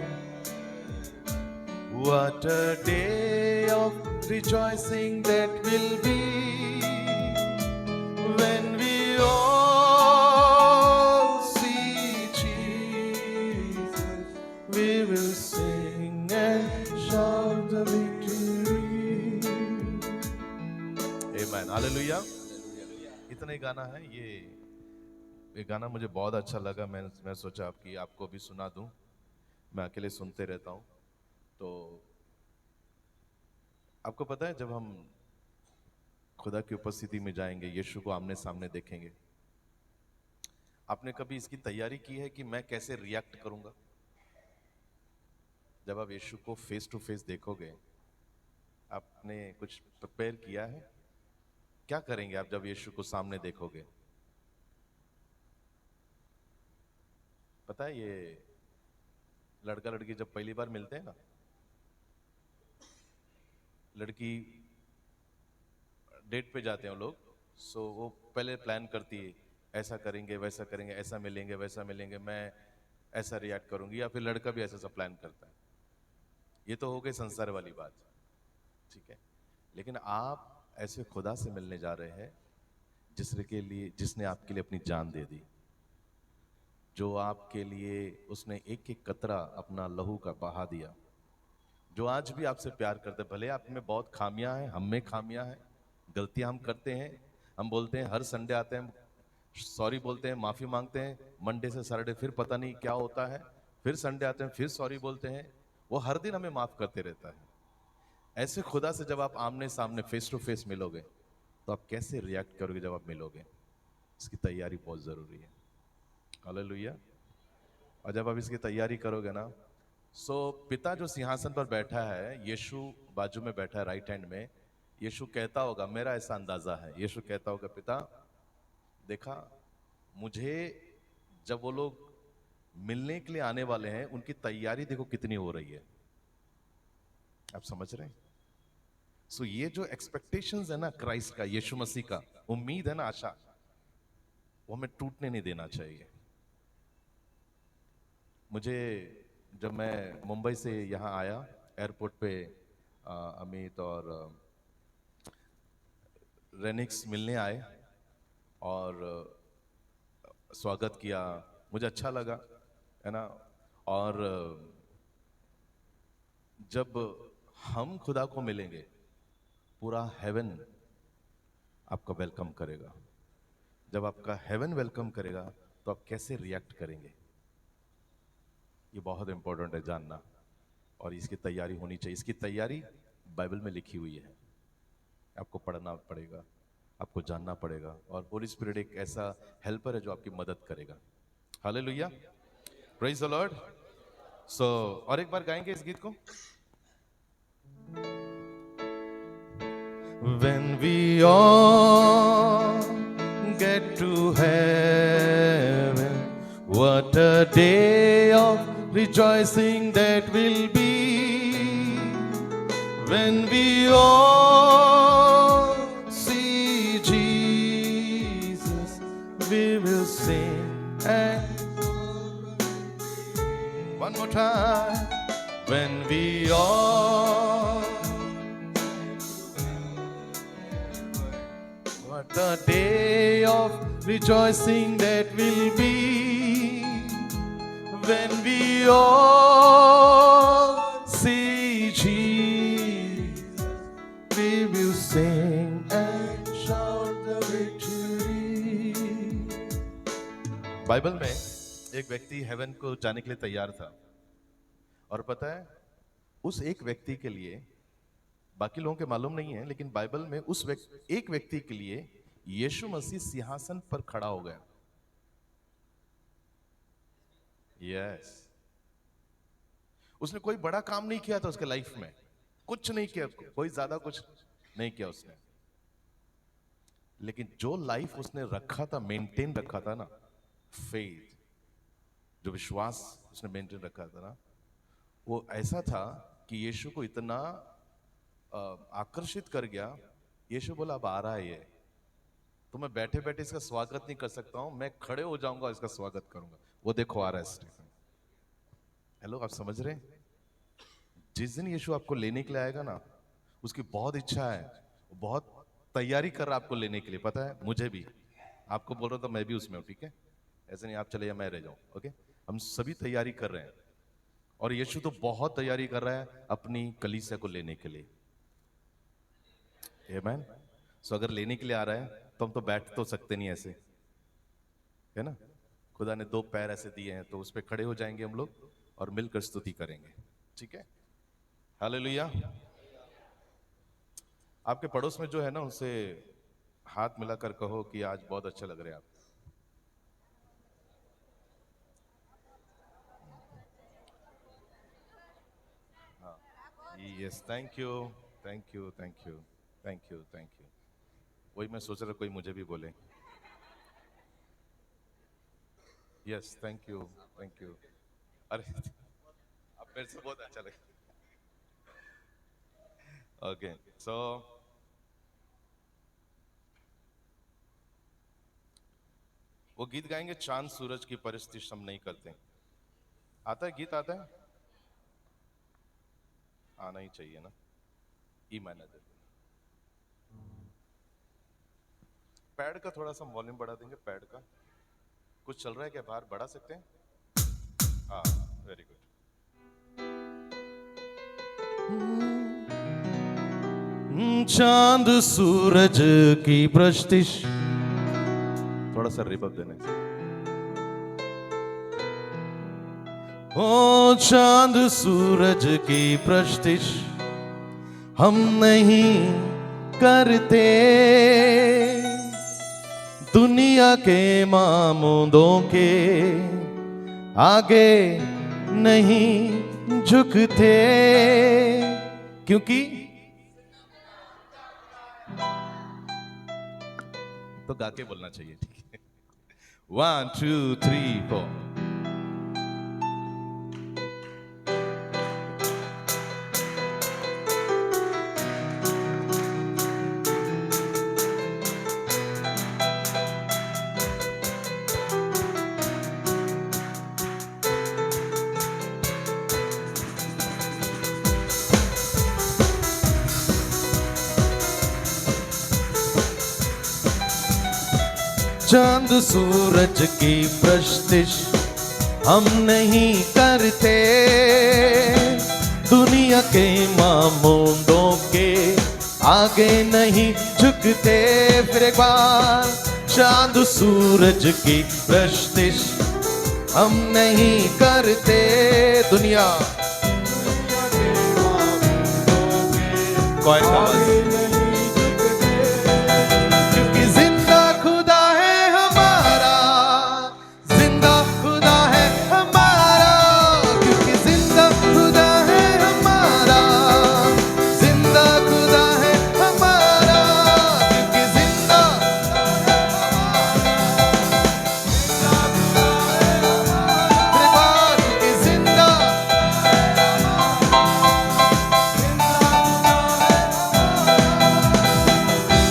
what a day of rejoicing that will be. When we all see Jesus, we will sing and shout the victory. Amen. Hallelujah. इतना ही गाना है. ये गाना मुझे बहुत अच्छा लगा. मैं सोचा आपको भी सुना दूं. मैं अकेले सुनते रहता हूं. तो आपको पता है जब हम खुदा की उपस्थिति में जाएंगे, यीशु को आमने सामने देखेंगे, आपने कभी इसकी तैयारी की है कि मैं कैसे रिएक्ट करूंगा? जब आप यीशु को फेस टू फेस देखोगे, आपने कुछ प्रिपेयर किया है? क्या करेंगे आप जब यीशु को सामने देखोगे? पता है, ये लड़का लड़की जब पहली बार मिलते हैं ना, लड़की डेट पे जाते हैं वो लोग, सो वो पहले प्लान करती है, ऐसा करेंगे, वैसा करेंगे, ऐसा मिलेंगे, वैसा मिलेंगे, मैं ऐसा रिएक्ट करूंगी, या फिर लड़का भी ऐसा प्लान करता है. ये तो हो गई संसार वाली बात, ठीक है. लेकिन आप ऐसे खुदा से मिलने जा रहे हैं जिसने आपके लिए अपनी जान दे दी, जो आपके लिए उसने एक एक कतरा अपना लहू का बहा दिया, जो आज भी आपसे प्यार करते. भले आप में बहुत खामियां हैं, हम में खामियां हैं, गलतियां हम करते हैं. हम बोलते हैं, हर संडे आते हैं, सॉरी बोलते हैं, माफी मांगते हैं, मंडे से सैटरडे फिर पता नहीं क्या होता है, फिर संडे आते हैं, फिर सॉरी बोलते हैं. वो हर दिन हमें माफ करते रहता है. ऐसे खुदा से जब आप आमने सामने फेस टू फेस मिलोगे, तो आप कैसे रिएक्ट करोगे जब आप मिलोगे? इसकी तैयारी बहुत जरूरी है. हालेलुया. और जब आप इसकी तैयारी करोगे ना, पिता जो सिंहासन पर बैठा है, यीशु बाजू में बैठा है राइट हैंड में. यीशु कहता होगा, मेरा ऐसा अंदाजा है, यीशु कहता होगा, पिता देखा, मुझे जब वो लोग मिलने के लिए आने वाले हैं, उनकी तैयारी देखो कितनी हो रही है. आप समझ रहे हैं? ये जो एक्सपेक्टेशंस है ना क्राइस्ट का, यीशु मसीह का, उम्मीद है ना, आशा, वो हमें टूटने नहीं देना चाहिए. मुझे जब मैं मुंबई से यहाँ आया, एयरपोर्ट पे अमित और रेनिक्स मिलने आए और स्वागत किया. मुझे अच्छा लगा, है ना. और जब हम खुदा को मिलेंगे, पूरा हेवन आपका वेलकम करेगा. जब आपका हेवन वेलकम करेगा, तो आप कैसे रिएक्ट करेंगे? ये बहुत इंपॉर्टेंट है जानना, और इसकी तैयारी होनी चाहिए. इसकी तैयारी बाइबल में लिखी हुई है. आपको पढ़ना पड़ेगा, आपको जानना पड़ेगा, और होली स्पिरिट एक ऐसा हेल्पर है जो आपकी मदद करेगा. Hallelujah, praise the Lord. और एक बार गाएंगे इस गीत को. When we all get to heaven, what a day of rejoicing that will be. When we all sing and one more time. When we all, what a day of rejoicing that will be when we all see Jesus. We will sing and shout the victory. Bible में एक व्यक्ति haven को जाने के लिए तैयार था, और पता है उस एक व्यक्ति के लिए, बाकी लोगों के मालूम नहीं है, लेकिन बाइबल में उस एक व्यक्ति के लिए यीशु मसीह सिंहासन पर खड़ा हो गया। यस, उसने कोई बड़ा काम नहीं किया था उसके लाइफ में, कुछ नहीं किया, कोई ज्यादा कुछ नहीं किया उसने, लेकिन जो लाइफ उसने रखा था, मेंटेन रखा था ना, फेथ, जो विश्वास उसने मेंटेन रखा था ना, वो ऐसा था कि यीशु को इतना आकर्षित कर गया। यीशु बोला अब आ रहा है ये, तो मैं बैठे बैठे इसका स्वागत नहीं कर सकता हूं, मैं खड़े हो जाऊंगा, इसका स्वागत करूंगा। वो देखो आ रहा है स्टीफन। हेलो, आप समझ रहे हैं? जिस दिन यीशु आपको लेने के लिए आएगा ना, उसकी बहुत इच्छा है, बहुत तैयारी कर रहा है आपको लेने के लिए। पता है, मुझे भी, आपको बोल रहा था, मैं भी उसमें हूं, ठीक है? ऐसे नहीं आप चले या मैं रह जाऊं, ओके? हम सभी तैयारी कर रहे हैं, और यीशु तो बहुत तैयारी कर रहा है अपनी कलीसिया को लेने के लिए। आमीन। सो अगर लेने के लिए आ रहा है तो हम तो बैठ तो सकते नहीं ऐसे, है ना? खुदा ने 2 पैर ऐसे दिए हैं, तो उस पे खड़े हो जाएंगे हम लोग और मिलकर स्तुति करेंगे, ठीक है? हालेलुया। आपके पड़ोस में जो है ना, उनसे हाथ मिलाकर कहो कि आज बहुत अच्छा लग रहा है आप। Yes, thank you, thank you, thank you, thank you, thank you. वही मैं सोच रहा कोई मुझे भी बोले। Yes, thank you, thank you. अरे अब मेरे से बहुत अच्छा लगा। ओके, सो वो गीत गाएंगे, चांद सूरज की परिस्थिति हम नहीं करते। आता है गीत? आता है? आना ही चाहिए ना, ईमान है। पैड का थोड़ा सा वॉल्यूम बढ़ा देंगे, पैड का कुछ चल रहा है क्या बाहर? बढ़ा सकते हैं? हाँ, वेरी गुड। चांद सूरज की प्रस्तिश, थोड़ा सा रिबब देने से। ओ चांद सूरज की प्रस्तिश हम नहीं करते, दुनिया के मामूदों के आगे नहीं झुकते, क्योंकि तो गा के बोलना चाहिए, ठीक है? 1 2 3 4। चांद सूरज की प्रस्तिश हम नहीं करते, दुनिया के मामूदों के आगे नहीं झुकते। फिर एक बार, चांद सूरज की प्रस्तिश हम नहीं करते, दुनिया के मामूदों के आगे नहीं झुकते, क्योंकि जिंदा खुदा है हमारा, जिंदा खुदा है हमारा, क्योंकि जिंदा खुदा है हमारा, जिंदा खुदा है हमारा, क्योंकि जिंदा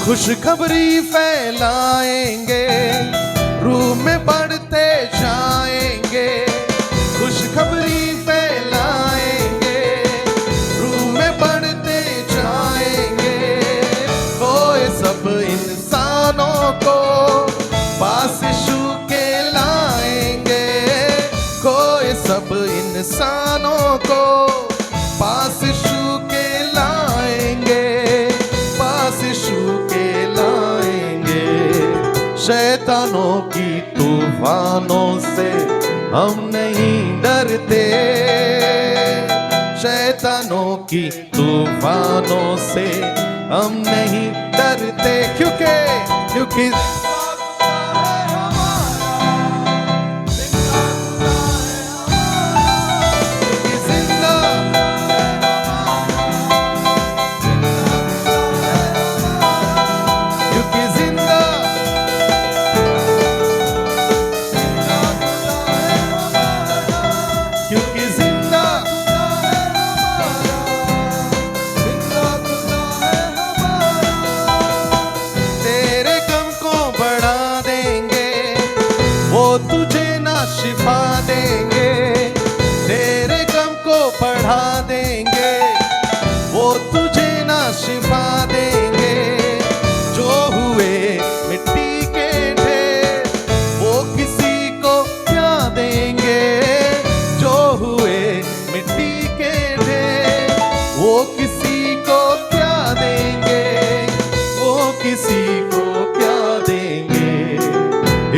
खुशखबरी फैलाएंगे, रूह में बढ़ते जाएंगे, खुशखबरी फैलाएंगे, रूह में बढ़ते जाएंगे, खोए सब इंसानों को पास यीशु के लाएंगे, खोए सब इंसानों को पास यीशु के लाएंगे, पास यीशु के लाएंगे। शैतानों की तूफानों से हम नहीं डरते, शैतानों की तूफानों से हम नहीं डरते, क्योंकि शिफा देंगे, तेरे गम को बढ़ा देंगे, वो तुझे ना शिफा देंगे। जो हुए मिट्टी के ढेर वो किसी को क्या देंगे, जो हुए मिट्टी के ढेर वो किसी को क्या देंगे, वो किसी को क्या देंगे।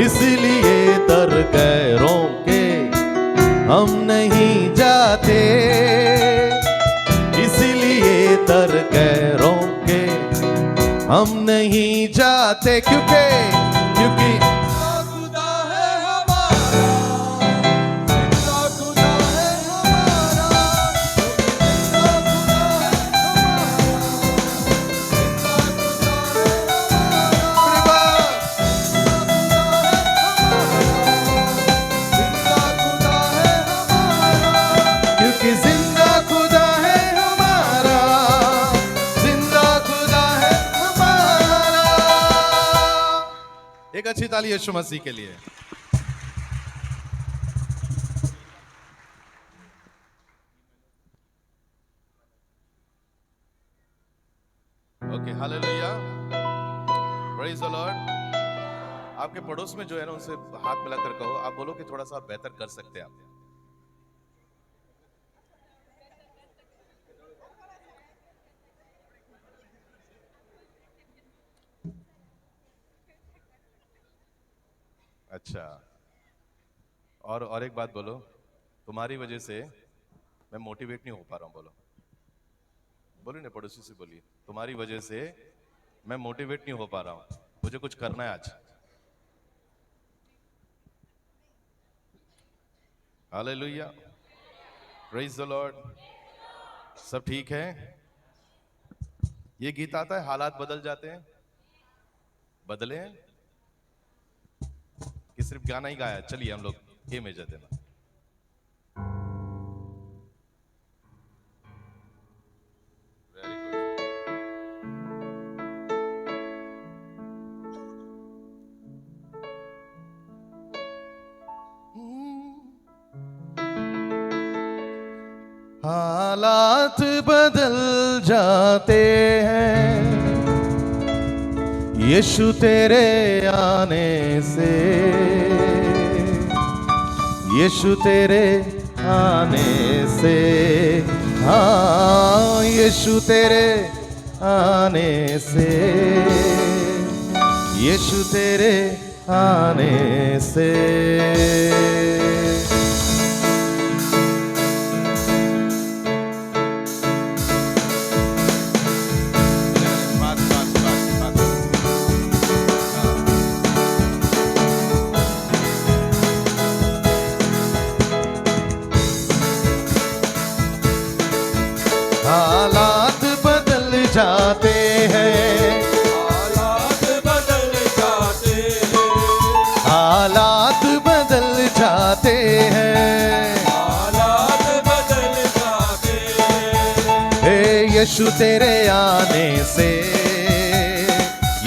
इसलिए दर गैरों के हम नहीं जाते, इसलिए दर गैरों के हम नहीं जाते, क्योंकि खुदा है हमारा, खुदा है हमारा, जिंदा खुदा है हमारा, जिंदा खुदा है हमारा। एक अच्छी ताली यीशु मसीह के लिए। Okay, hallelujah, praise the Lord. आपके पड़ोस में जो है ना उनसे हाथ मिलाकर कहो, आप बोलो कि थोड़ा सा बेहतर कर सकते हैं आप। अच्छा, और एक बात बोलो, तुम्हारी वजह से मैं मोटिवेट नहीं हो पा रहा हूं। बोलो, बोलिए ना, पड़ोसी से बोलिए, तुम्हारी वजह से मैं मोटिवेट नहीं हो पा रहा हूं, मुझे कुछ करना है आज। Hallelujah, praise the Lord. सब ठीक है? ये गीत आता है, हालात बदल जाते हैं, बदले हैं कि सिर्फ गाना ही गाया? चलिए हम लोग ए मेजर देना। Very good. हालात बदल जाते हैं यीशु तेरे आने से, यीशु तेरे आने से, हाँ यीशु तेरे आने से, यीशु तेरे आने से। हालात बदल जाते हैं, हालात बदल जाते हैं, हालात बदल जाते हैं, हालात बदल जाते हैं। हे यीशु तेरे आने से,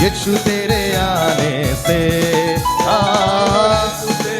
यीशु तेरे आने से, यीशु तेरे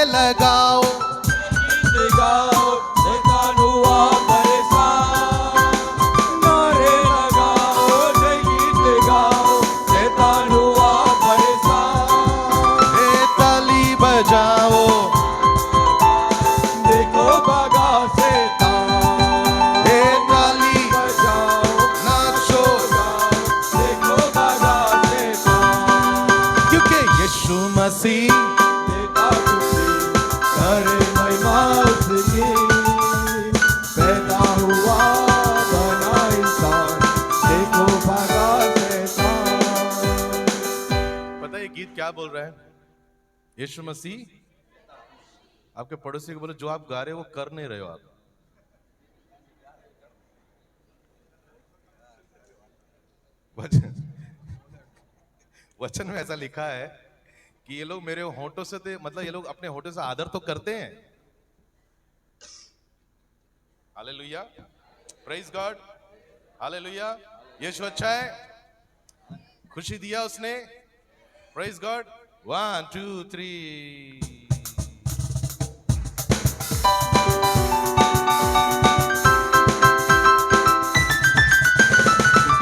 बजाओ, देखो भागा शैतान, हे ताली बजाओ नाचो, देखो भागा शैतान, क्योंकि यीशु मसीह देता खुशी करे महिमा उसकी, पैदा हुआ बना इंसान, देखो भागा शैतान। पता है ये गीत क्या बोल रहा है? यीशु मसीह, आपके पड़ोसी को बोलो जो आप गा रहे हो वो कर नहीं रहे हो आप। वचन में ऐसा लिखा है कि ये लोग मेरे होंठों से मतलब ये लोग अपने होंठों से आदर तो करते हैं। Hallelujah, praise God, hallelujah. Yeshu अच्छा है, खुशी दिया उसने, प्रेज गॉड। 1 2 3।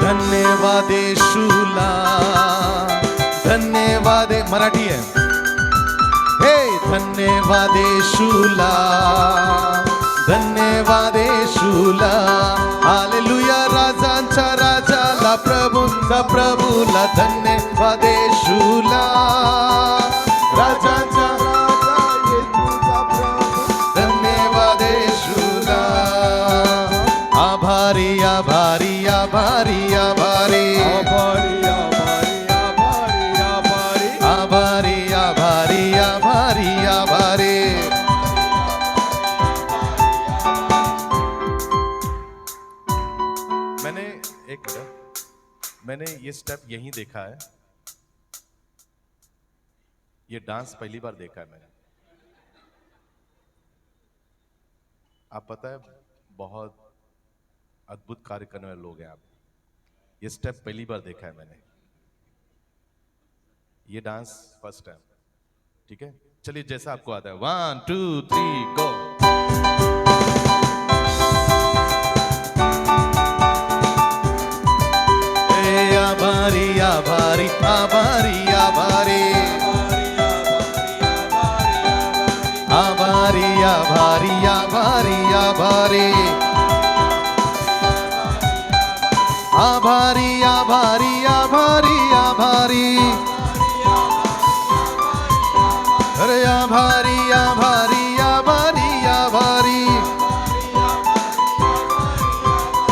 धन्यवाद येशूला, धन्यवाद, मराठी है। हे धन्यवाद येशूला, धन्यवाद येशूला, हालेलुया। राजांच्या राजाला, प्रभूंचा प्रभूला, धन्यवाद येशूला, राजांच्या राजा येशूचा प्रभू, धन्यवाद येशूला। आभारी आभारी आभारी आभारी आभारी आभारी आभारी आभारी आभारी आभारी आभारी आभारी। मैंने ये स्टेप यहीं देखा है, ये डांस पहली बार देखा है मैंने। आप पता है बहुत अद्भुत कार्य करने वाले लोग हैं आप। ये स्टेप पहली बार देखा है मैंने, ये डांस फर्स्ट टाइम। ठीक है, चलिए जैसा आपको आता है। 1 2 3 गो। आभारी आभारी आभारी आभारी आभारी आभारी आभारी आभारी आभारी आभारी आभारी आभारी, अरे आभारी आभारी आभारी आभारी,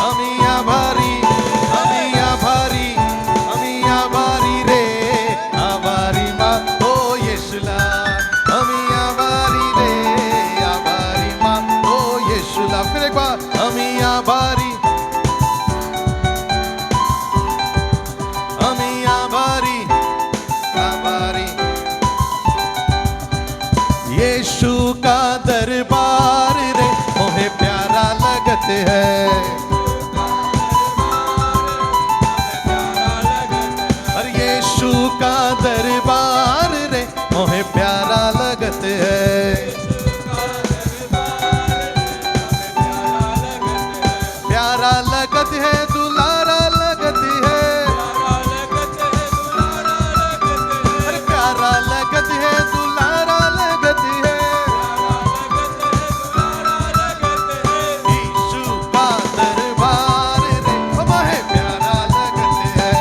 अमी आभारी अमी आभारी अमी आभारी रे, आभारी मा ओ येशूला, अमी आभारी रे, आभारी मा ओ येशूला। फिर एक बार, अमी आभारी अमी आभारी आभारी। यीशु का दरबार रे मोहे प्यारा लगत है, अरे यीशु का दरबार रे मोहे प्यारा लगत है, प्यारा लगत है, दुलारा लगत है, अरे प्यारा लगत है, दुलारा लगत है। यीशु का दरबार रे मोहे प्यारा लगत है,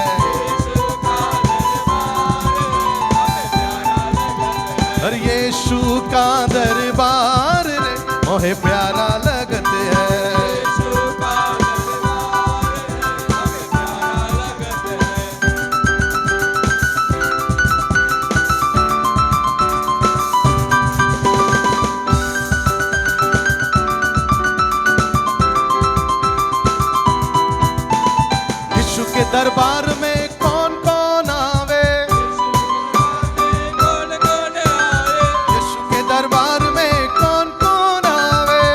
अरे यीशु का दरबार रे मोहे प्यारा लगत है। यीशु के दरबार में कौन कौन आवे, यीशु के दरबार में कौन कौन आवे,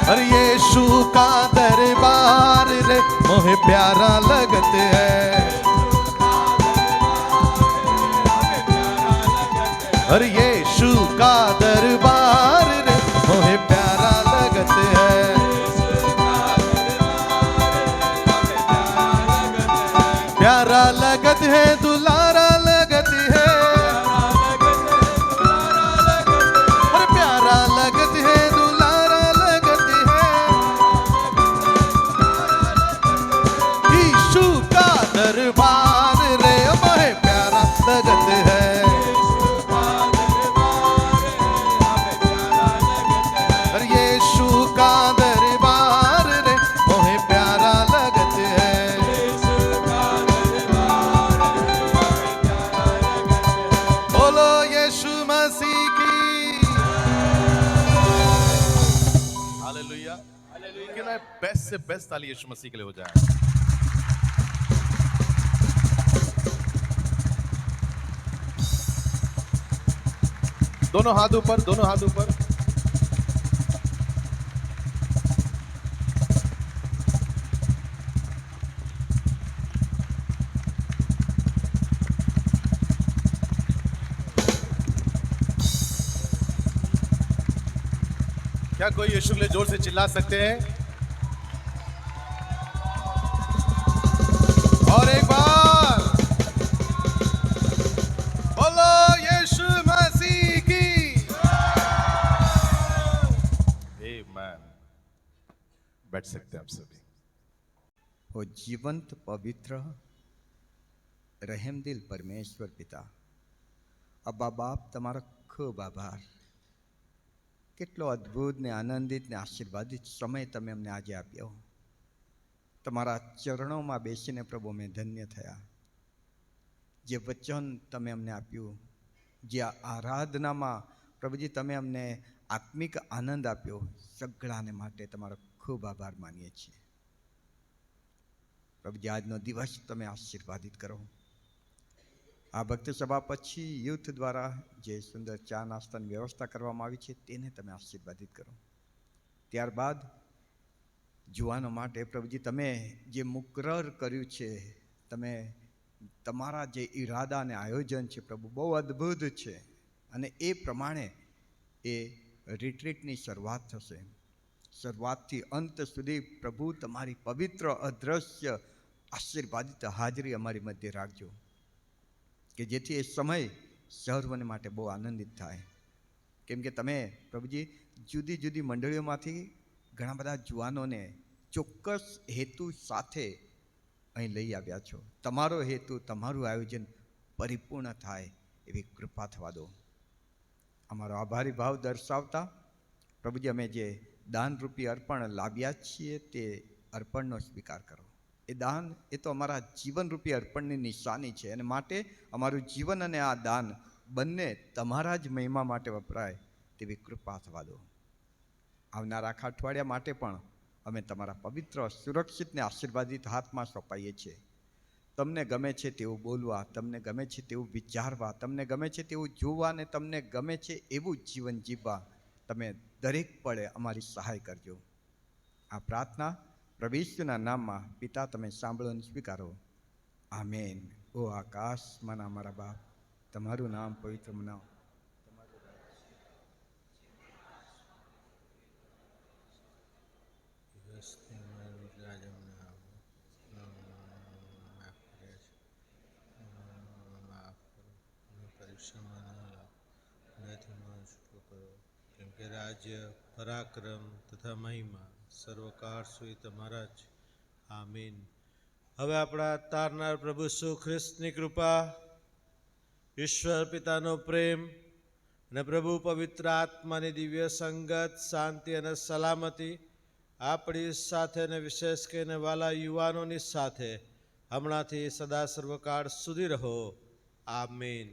और यीशु का दरबार रे मोहे प्यारा लगत है, और यीशु का दरबार रे मोहे प्यारा लगत है, प्यारा लगत है, दुलारा लगत है, और प्यारा लगत है, दुलारा लगत है, यीशु का दरबार रे मोहे प्यारा लगत है, और यीशु का दरबार रे मोहे प्यारा लगत है। बोलो यीशु मसीह की हालेलुया। क्यों ना बेस्ट से बेस्ट ताली यीशु मसीह के लिए हो जाए। दोनों हाथ ऊपर, दोनों हाथ ऊपर। क्या कोई यीशु के लिए जोर से चिल्ला सकते हैं? और एक बार बोलो यीशु मसीह की। आमेन। बैठ सकते हैं आप सभी। ओ जीवंत पवित्र રહેમદિલ પરમેશ્વર પિતા, અબ્બા બાપ, તમારો ખૂબ આભાર. કેટલો અદ્ભુત ને આનંદિત ને આશીર્વાદિત સમય તમે અમને આજે આપ્યો. તમારા ચરણોમાં બેસીને પ્રભુ અમે ધન્ય થયા. જે વચન તમે અમને આપ્યું, જે આરાધનામાં પ્રભુજી તમે અમને આત્મિક આનંદ આપ્યો, સગળાને માટે તમારો ખૂબ આભાર માનીએ છીએ. પ્રભુજી, આજનો દિવસ તમે આશીર્વાદિત કરો. આ ભક્તિ સભા પછી યુથ દ્વારા જે સુંદર ચા નાસ્તાની વ્યવસ્થા કરવામાં આવી છે તેને તમે આશીર્વાદિત કરો. ત્યારબાદ જુવાનો માટે પ્રભુજી તમે જે મુકરર કર્યું છે, તમે તમારા જે ઈરાદા અને આયોજન છે પ્રભુ બહુ અદ્ભુત છે, અને એ પ્રમાણે એ રિટ્રીટની શરૂઆત થશે. શરૂઆતથી અંત સુધી પ્રભુ તમારી પવિત્ર અદ્રશ્ય આશીર્વાદિત હાજરી અમારી મધ્ય રાખજો, કે જેથી એ સમય સર્વને માટે બહુ આનંદિત થાય. કેમ કે તમે પ્રભુજી જુદી જુદી મંડળીઓમાંથી ઘણા બધા જુવાનોને ચોક્કસ હેતુ સાથે અહીં લઈ આવ્યા છો. તમારો હેતુ, તમારું આયોજન પરિપૂર્ણ થાય એવી કૃપા થવા દો. અમારો આભારી ભાવ દર્શાવતા પ્રભુજી અમે જે દાનરૂપી અર્પણ લાવ્યા છીએ તે અર્પણનો સ્વીકાર કરો. એ દાન એ તો અમારા જીવનરૂપી અર્પણની નિશાની છે, અને માટે અમારું જીવન અને આ દાન બંને તમારા જ મહિમા માટે વપરાય તેવી કૃપા થવા દો. આવનારા આખા અઠવાડિયા માટે પણ અમે તમારા પવિત્ર, સુરક્ષિત ને આશીર્વાદિત હાથમાં સોંપાઈએ છીએ. તમને ગમે છે તેવું બોલવા, તમને ગમે છે તેવું વિચારવા, તમને ગમે છે તેવું જોવા, અને તમને ગમે છે એવું જીવન જીવવા તમે દરેક પળે અમારી સહાય કરજો. આ પ્રાર્થના પ્રભુ ઈસુના નામમાં પિતા તમે સાંભળો અને સ્વીકારો. આમેન. ઓ આકાશમાંના અમારા બાપ, તમારું નામ પવિત્ર મનાવો. કેમ કે રાજ્ય, પરાક્રમ તથા મહિમા સર્વકાળ સુધી તમારા જ. આમીન. હવે આપણા તારનાર પ્રભુ ઈસુ ખ્રિસ્તની કૃપા, ઈશ્વર પિતાનો પ્રેમ અને પ્રભુ પવિત્ર આત્માની દિવ્ય સંગત, શાંતિ અને સલામતી આપણી સાથે, અને વિશેષ કરીને વાલા યુવાનોની સાથે હમણાંથી સદા સર્વકાળ સુધી રહો. આમીન.